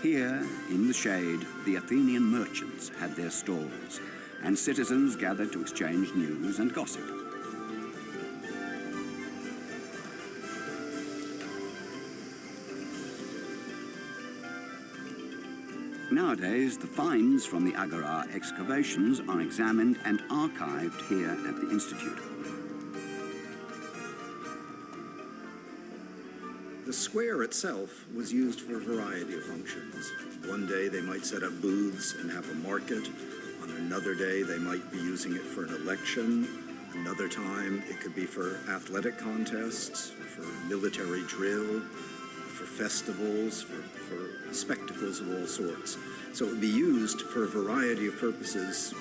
Here, in the shade, the Athenian merchants had their stalls, and citizens gathered to exchange news and gossip. Nowadays, the finds from the Agora excavations are examined and archived here at the Institute. The square itself was used for a variety of functions. One day they might set up booths and have a market. On another day they might be using it for an election. Another time it could be for athletic contests, for military drill, for festivals, for spectacles of all sorts. So it would be used for a variety of purposes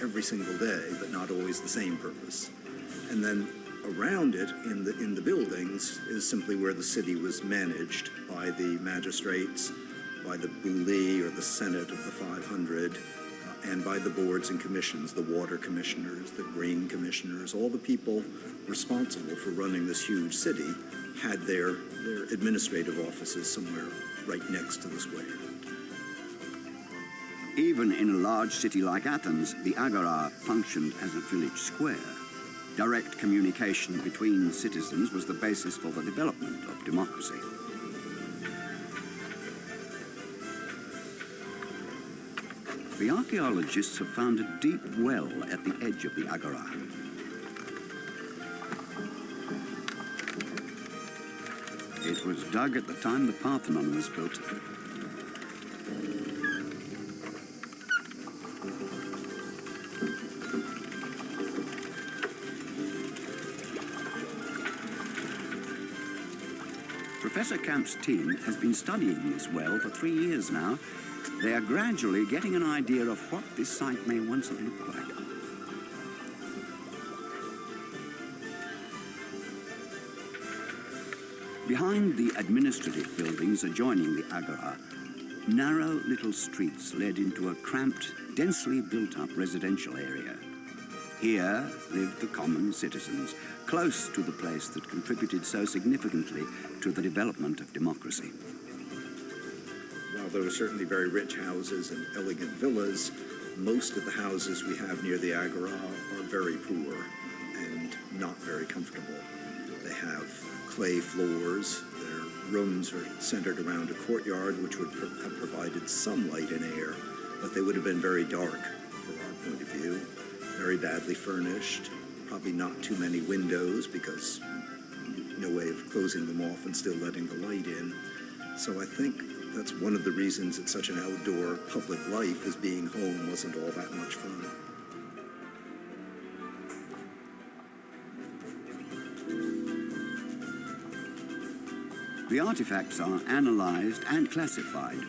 every single day, but not always the same purpose. And then around it in the buildings is simply where the city was managed by the magistrates, by the bouli or the Senate of the 500, and by the boards and commissions, the water commissioners, the grain commissioners, all the people responsible for running this huge city had their administrative offices somewhere right next to the square. Even in a large city like Athens, the Agora functioned as a village square. Direct communication between citizens was the basis for the development of democracy. The archaeologists have found a deep well at the edge of the agora. It was dug at the time the Parthenon was built. Professor Camp's team has been studying this well for 3 years now. They are gradually getting an idea of what this site may once have looked like. Behind the administrative buildings adjoining the agora, narrow little streets led into a cramped, densely built-up residential area. Here lived the common citizens, close to the place that contributed so significantly to the development of democracy. While there were certainly very rich houses and elegant villas, most of the houses we have near the agora are very poor and not very comfortable. They have clay floors. Their rooms are centered around a courtyard, which would have provided some light and air, but they would have been very dark from our point of view. Very badly furnished, probably not too many windows because no way of closing them off and still letting the light in. So I think that's one of the reasons it's such an outdoor public life, is being home wasn't all that much fun. The artifacts are analyzed and classified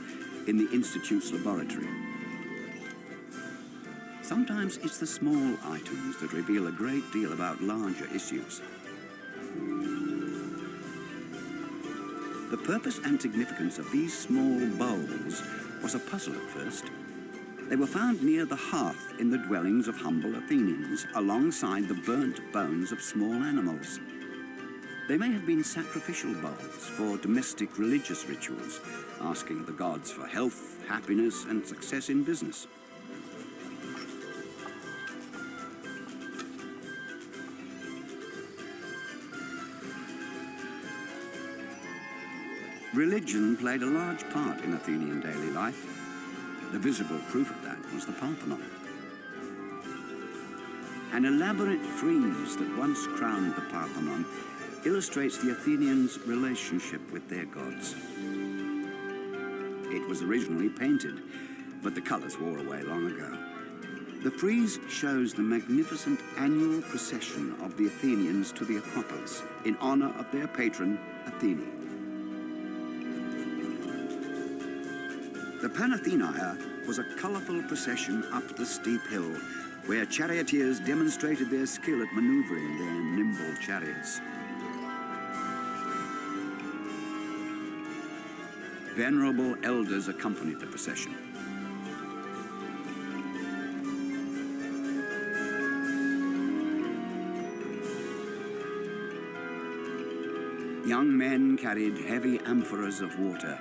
in the Institute's laboratory. Sometimes it's the small items that reveal a great deal about larger issues. The purpose and significance of these small bowls was a puzzle at first. They were found near the hearth in the dwellings of humble Athenians, alongside the burnt bones of small animals. They may have been sacrificial bowls for domestic religious rituals, asking the gods for health, happiness, and success in business. Religion played a large part in Athenian daily life. The visible proof of that was the Parthenon. An elaborate frieze that once crowned the Parthenon illustrates the Athenians' relationship with their gods. It was originally painted, but the colors wore away long ago. The frieze shows the magnificent annual procession of the Athenians to the Acropolis in honor of their patron, Athene. The Panathenaia was a colorful procession up the steep hill, where charioteers demonstrated their skill at maneuvering their nimble chariots. Venerable elders accompanied the procession. Young men carried heavy amphoras of water.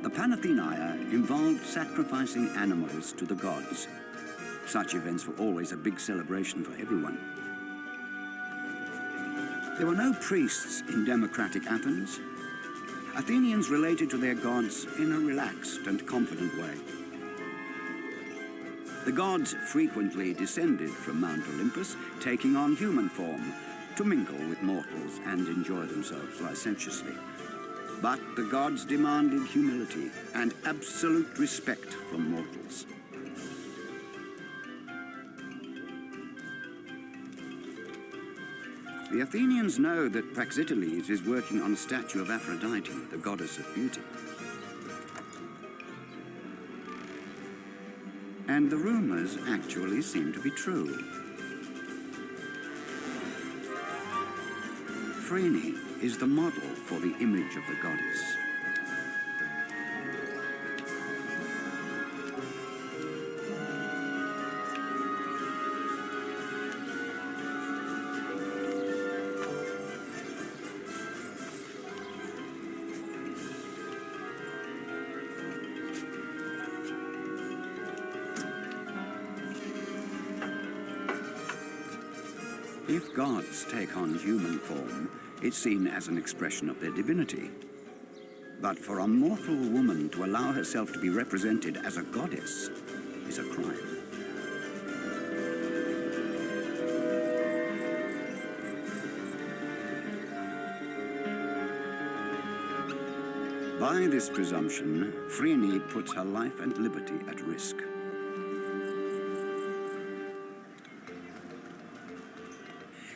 The Panathenaia involved sacrificing animals to the gods. Such events were always a big celebration for everyone. There were no priests in democratic Athens. Athenians related to their gods in a relaxed and confident way. The gods frequently descended from Mount Olympus, taking on human form to mingle with mortals and enjoy themselves licentiously. But the gods demanded humility and absolute respect from mortals. The Athenians know that Praxiteles is working on a statue of Aphrodite, the goddess of beauty. And the rumors actually seem to be true. Phryne is the model for the image of the goddess. If gods take on human form, it's seen as an expression of their divinity. But for a mortal woman to allow herself to be represented as a goddess is a crime. By this presumption, Phryne puts her life and liberty at risk.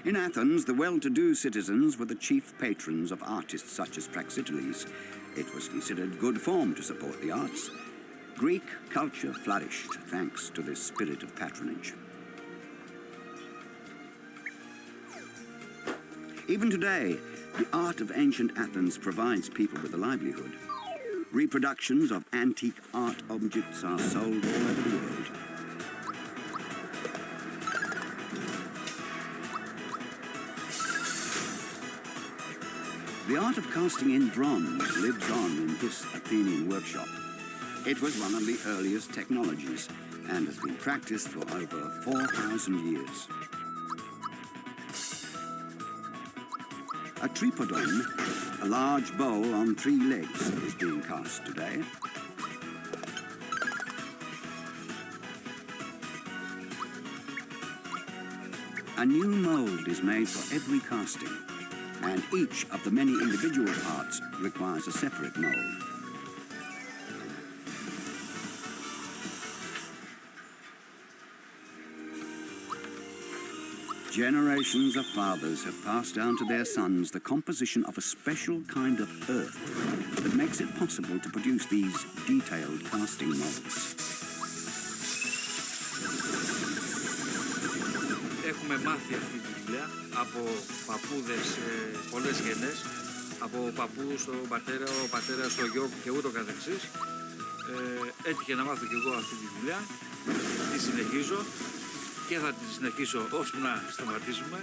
In Athens, the well-to-do citizens were the chief patrons of artists such as Praxiteles. It was considered good form to support the arts. Greek culture flourished thanks to this spirit of patronage. Even today, the art of ancient Athens provides people with a livelihood. Reproductions of antique art objects are sold all over the world. The art of casting in bronze lives on in this Athenian workshop. It was one of the earliest technologies and has been practiced for over 4,000 years. A tripodon, a large bowl on 3 legs, is being cast today. A new mold is made for every casting, and each of the many individual parts requires a separate mold. Generations of fathers have passed down to their sons the composition of a special kind of earth that makes it possible to produce these detailed casting molds. Έχουμε μάθει αυτή τη δουλειά από παππούδες πολλές γενές, από παππού στον πατέρα, ο πατέρας στο γιο και ούτω καθεξής. Έτυχε να μάθω κι εγώ αυτή τη δουλειά, τη συνεχίζω και θα τη συνεχίσω ώσπου να σταματήσουμε.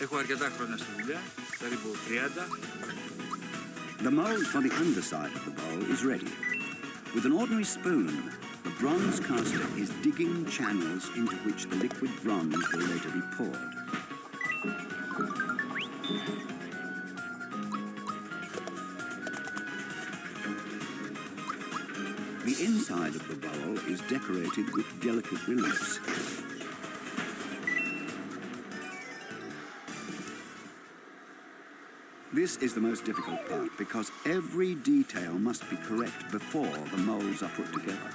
Έχω αρκετά χρόνια στη δουλειά, περίπου 30. The mold for the underside of the bowl is ready. With an ordinary spoon, the bronze caster is digging channels into which the liquid bronze will later be poured. The inside of the bowl is decorated with delicate reliefs. This is the most difficult part because every detail must be correct before the molds are put together.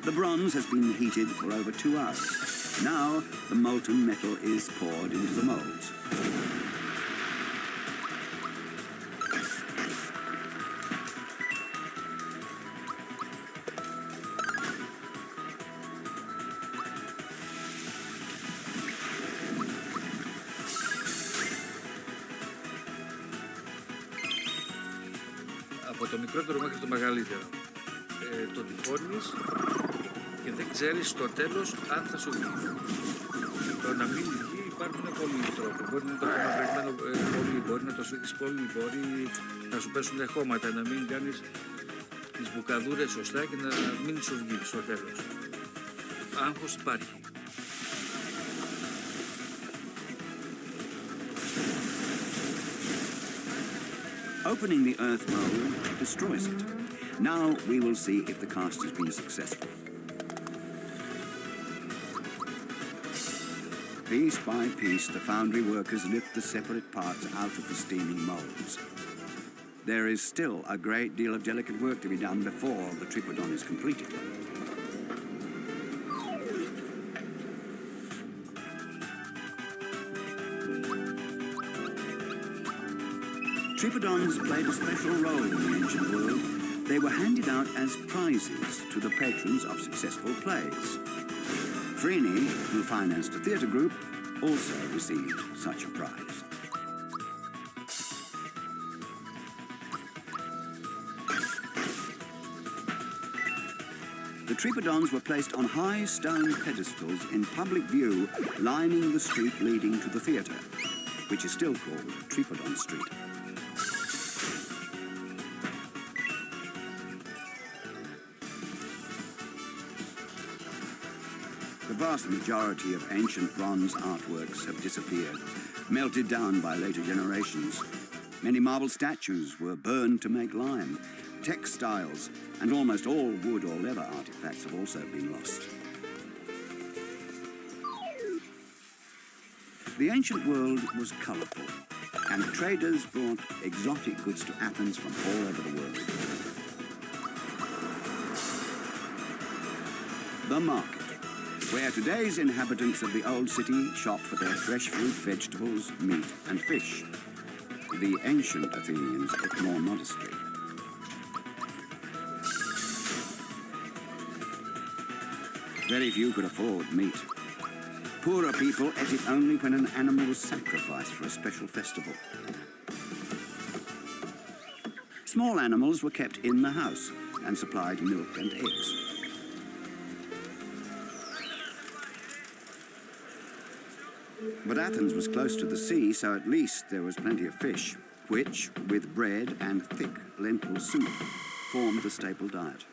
The bronze has been heated for over 2 hours. Now the molten metal is poured into the molds. Από το μικρότερο μέχρι το μεγαλύτερο. Το τυπώνεις και δεν ξέρεις στο τέλος αν θα σου βγει. Το να μην βγει υπάρχουν πολλοί τρόποι. Μπορεί να το κομμαφρεγμένο πολύ, μπορεί να το σφίξεις πολύ, μπορεί να σου πέσουν χώματα, να μην κάνεις τις μπουκαδούρες σωστά και να μην σου βγει στο τέλος. Άγχος υπάρχει. Opening the earth mold destroys it. Now we will see if the cast has been successful. Piece by piece, the foundry workers lift the separate parts out of the steaming molds. There is still a great deal of delicate work to be done before the tripodon is completed. Tripodons played a special role in the ancient world. They were handed out as prizes to the patrons of successful plays. Phryne, who financed a theatre group, also received such a prize. The tripodons were placed on high stone pedestals in public view, lining the street leading to the theatre, which is still called Tripodon Street. vast majority of ancient bronze artworks have disappeared, melted down by later generations. Many marble statues were burned to make lime. Textiles and almost all wood or leather artifacts have also been lost. The ancient world was colourful, and traders brought exotic goods to Athens from all over the world. The market, where today's inhabitants of the old city shop for their fresh fruit, vegetables, meat and fish. The ancient Athenians took more modestly. Very few could afford meat. Poorer people ate it only when an animal was sacrificed for a special festival. Small animals were kept in the house and supplied milk and eggs. But Athens was close to the sea, so at least there was plenty of fish, which, with bread and thick lentil soup, formed the staple diet.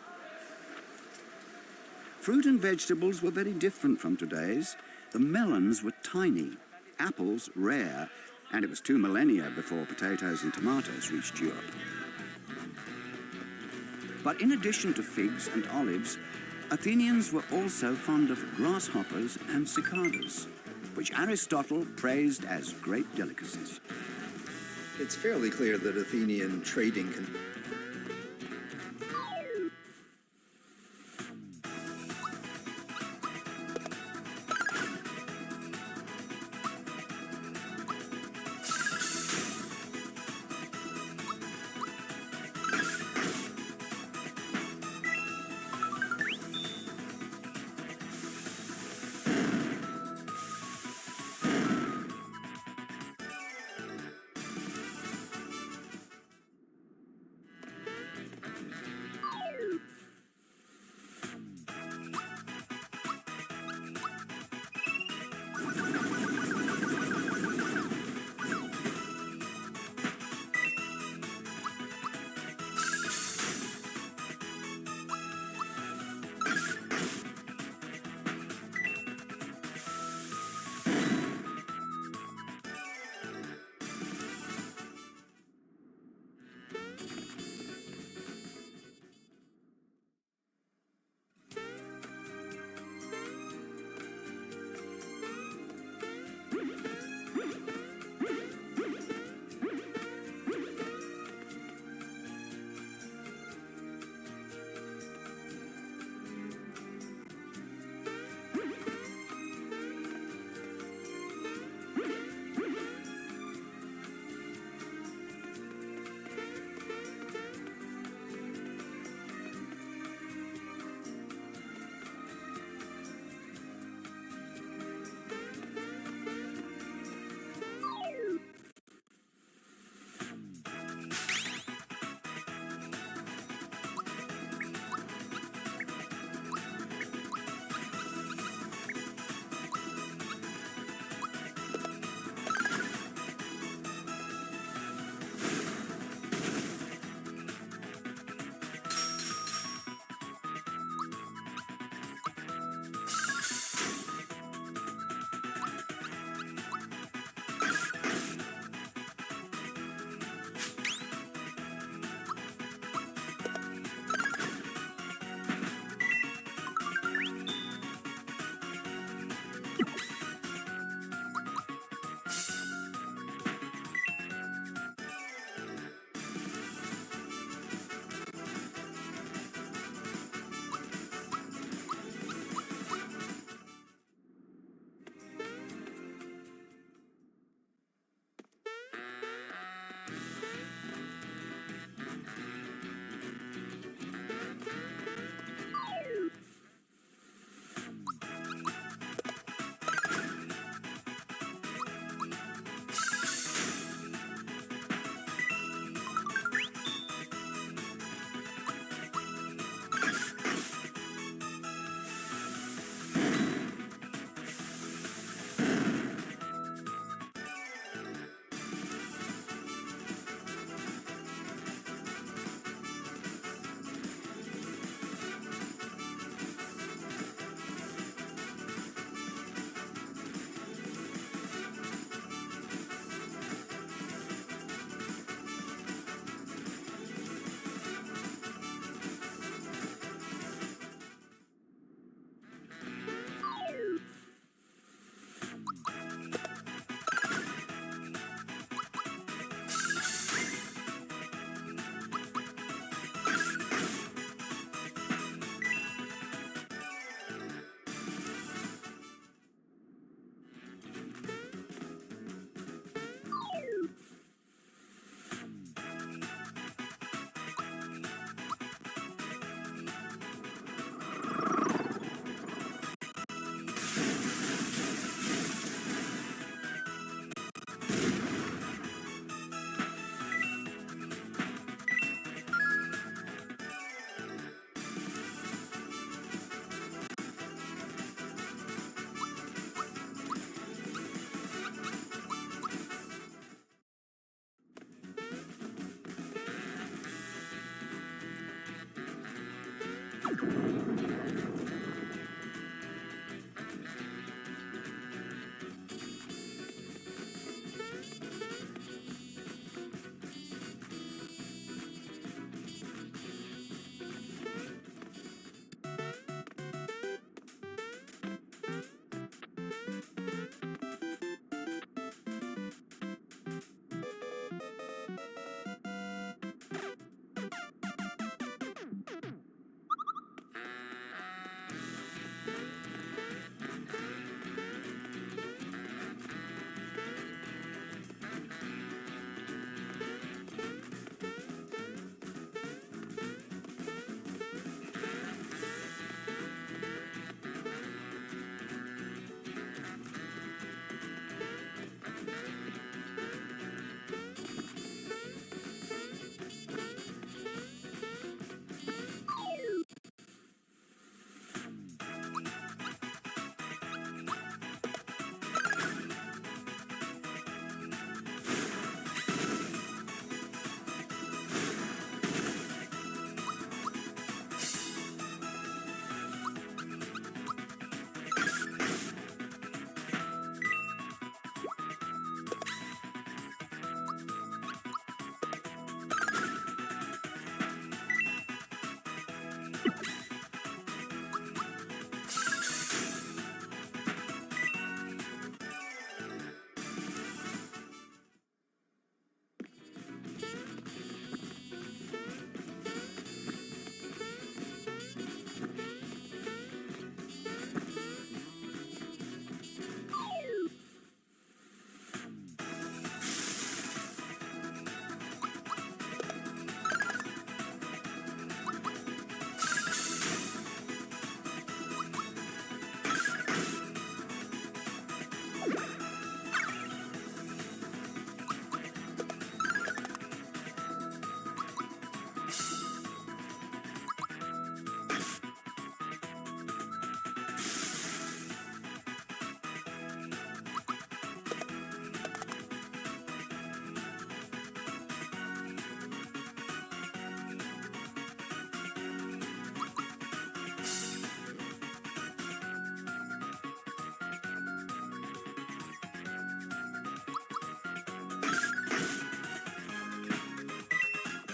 Fruit and vegetables were very different from today's. The melons were tiny, apples rare, and it was 2 millennia before potatoes and tomatoes reached Europe. But in addition to figs and olives, Athenians were also fond of grasshoppers and cicadas, which Aristotle praised as great delicacies. It's fairly clear that Athenian trading can...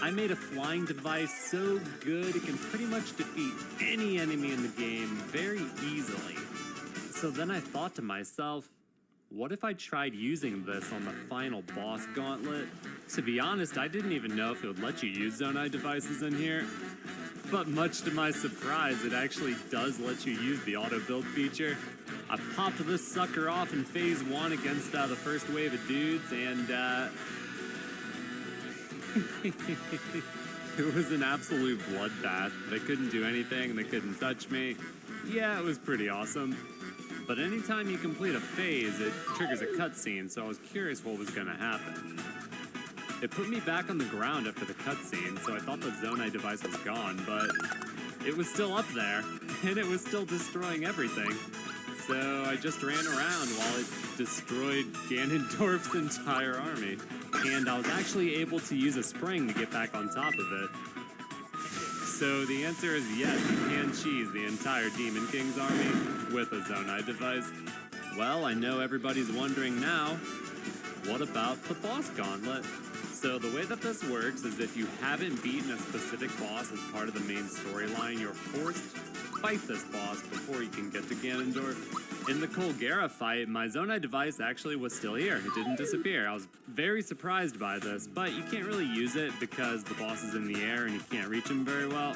I made a flying device so good it can pretty much defeat any enemy in the game very easily. So then I thought to myself, what if I tried using this on the final boss gauntlet? To be honest, I didn't even know if it would let you use Zonai devices in here. But much to my surprise, it actually does let you use the auto build feature. I popped this sucker off in phase 1 against the first wave of dudes, and it was an absolute bloodbath. They couldn't do anything, they couldn't touch me. Yeah, it was pretty awesome. But anytime you complete a phase, it triggers a cutscene, so I was curious what was gonna happen. It put me back on the ground after the cutscene, so I thought the Zonai device was gone, but it was still up there, and it was still destroying everything. So I just ran around while it destroyed Ganondorf's entire army. And I was actually able to use a spring to get back on top of it. So the answer is yes, you can cheese the entire Demon King's army with a Zonai device. Well, I know everybody's wondering now, what about the boss gauntlet? So the way that this works is if you haven't beaten a specific boss as part of the main storyline, you're forced to fight this boss before you can get to Ganondorf. In the Colgera fight, my Zonai device actually was still here. It didn't disappear. I was very surprised by this, but you can't really use it because the boss is in the air and you can't reach him very well.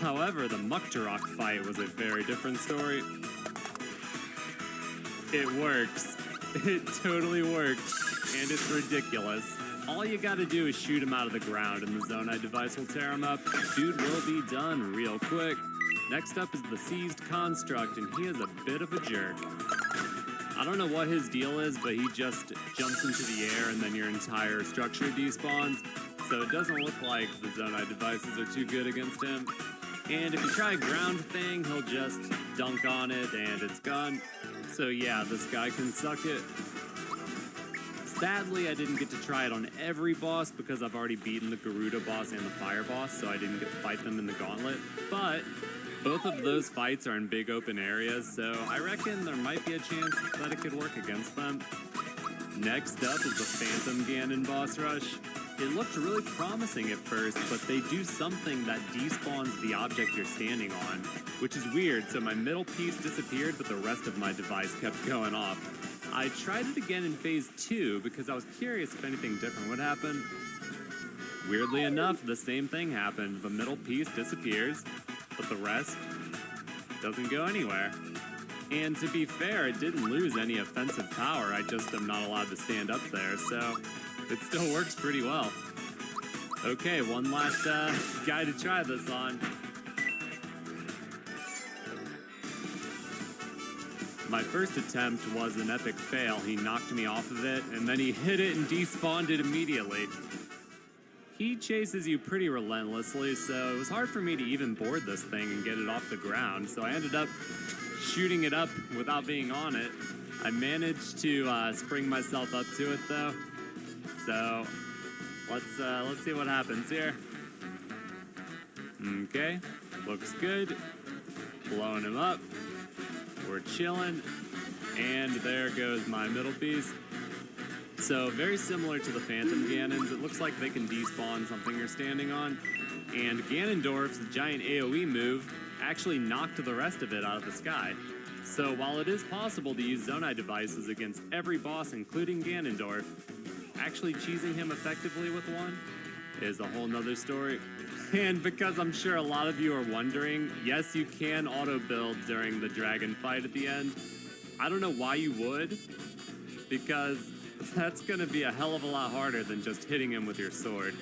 However, the Muktarok fight was a very different story. It works. It totally works, and it's ridiculous. All you gotta do is shoot him out of the ground and the Zonai device will tear him up. Dude will be done real quick. Next up is the Seized Construct, and he is a bit of a jerk. I don't know what his deal is, but he just jumps into the air and then your entire structure despawns. So it doesn't look like the Zonai devices are too good against him. And if you try a ground thing, he'll just dunk on it and it's gone. So yeah, this guy can suck it. Sadly, I didn't get to try it on every boss because I've already beaten the Gerudo boss and the Fire boss, so I didn't get to fight them in the gauntlet. But both of those fights are in big open areas, so I reckon there might be a chance that it could work against them. Next up is the Phantom Ganon boss rush. It looked really promising at first, but they do something that despawns the object you're standing on, which is weird, so my middle piece disappeared, but the rest of my device kept going off. I tried it again in phase 2 because I was curious if anything different would happen. Weirdly enough, the same thing happened. The middle piece disappears, but the rest doesn't go anywhere. And to be fair, it didn't lose any offensive power, I just am not allowed to stand up there, so it still works pretty well. Okay, one last guy to try this on. My first attempt was an epic fail. He knocked me off of it, and then he hit it and despawned it immediately. He chases you pretty relentlessly, so it was hard for me to even board this thing and get it off the ground, so I ended up shooting it up without being on it. I managed to spring myself up to it, though. So, let's see what happens here. Okay, looks good. Blowing him up. We're chilling, and there goes my middle piece. So very similar to the Phantom Ganons, it looks like they can despawn something you're standing on, and Ganondorf's giant AoE move actually knocked the rest of it out of the sky. So while it is possible to use Zonai devices against every boss, including Ganondorf, actually cheesing him effectively with one is a whole nother story. And because I'm sure a lot of you are wondering, yes, you can auto-build during the dragon fight at the end. I don't know why you would, because that's going to be a hell of a lot harder than just hitting him with your sword.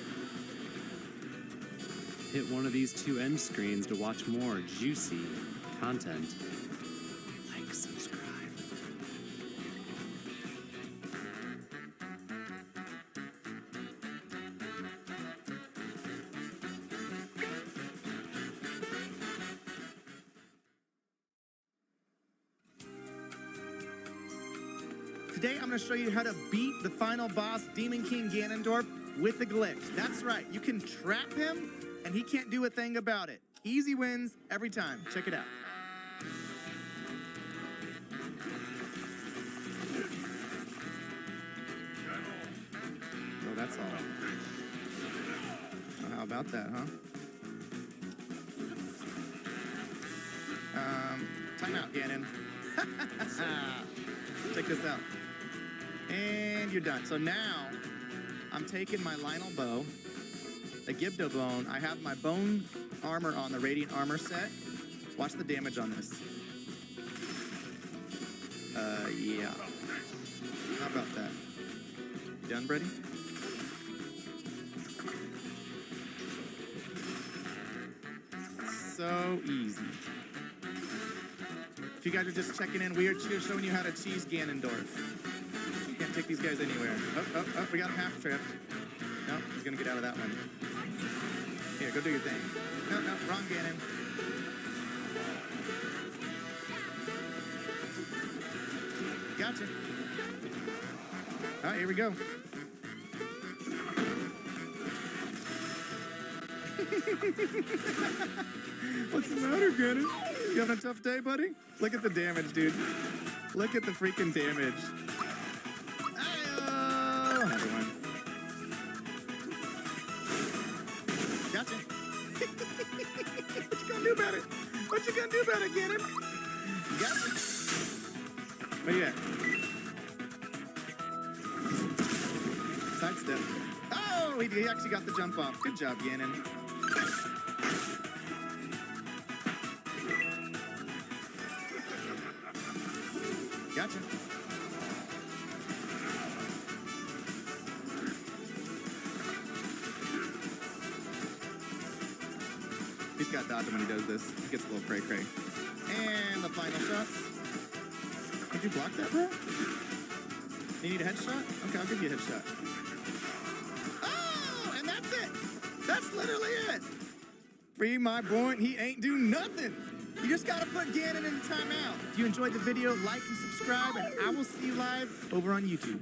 Hit one of these 2 end screens to watch more juicy content. Like, subscribe. Today I'm going to show you how to beat the final boss, Demon King Ganondorf, with the glitch. That's right, you can trap him and he can't do a thing about it. Easy wins every time. Check it out. Oh, that's all. about that, huh? Time out, Ganon. Check this out. And you're done. So now, I'm taking my Lionel bow, a Gibdo bone. I have my bone armor on the Radiant Armor set. Watch the damage on this. Yeah. How about that? You done, Brady? So easy. If you guys are just checking in, we are showing you how to cheese Ganondorf. You can't take these guys anywhere. Oh, we got him half trip. No, he's gonna get out of that one. Here, go do your thing. No, wrong Ganon. Gotcha. All right, here we go. What's the matter, Ganon? You having a tough day, buddy? Look at the damage, dude. Look at the freaking damage. Ayo! Another one. Gotcha. What you gonna do about it? What you gonna do about it, Ganon? Gotcha. Where you at? Sidestep. Oh, he actually got the jump off. Good job, Ganon. Gotcha. He's got dodge when he does this. He gets a little cray-cray. And the final shots. Did you block that, bro? You need a headshot? Okay, I'll give you a headshot. Oh, and that's it. That's literally it. Free my boy, he ain't do nothing. You just gotta put Ganon in the timeout. If you enjoyed the video, like and subscribe, and I will see you live over on YouTube.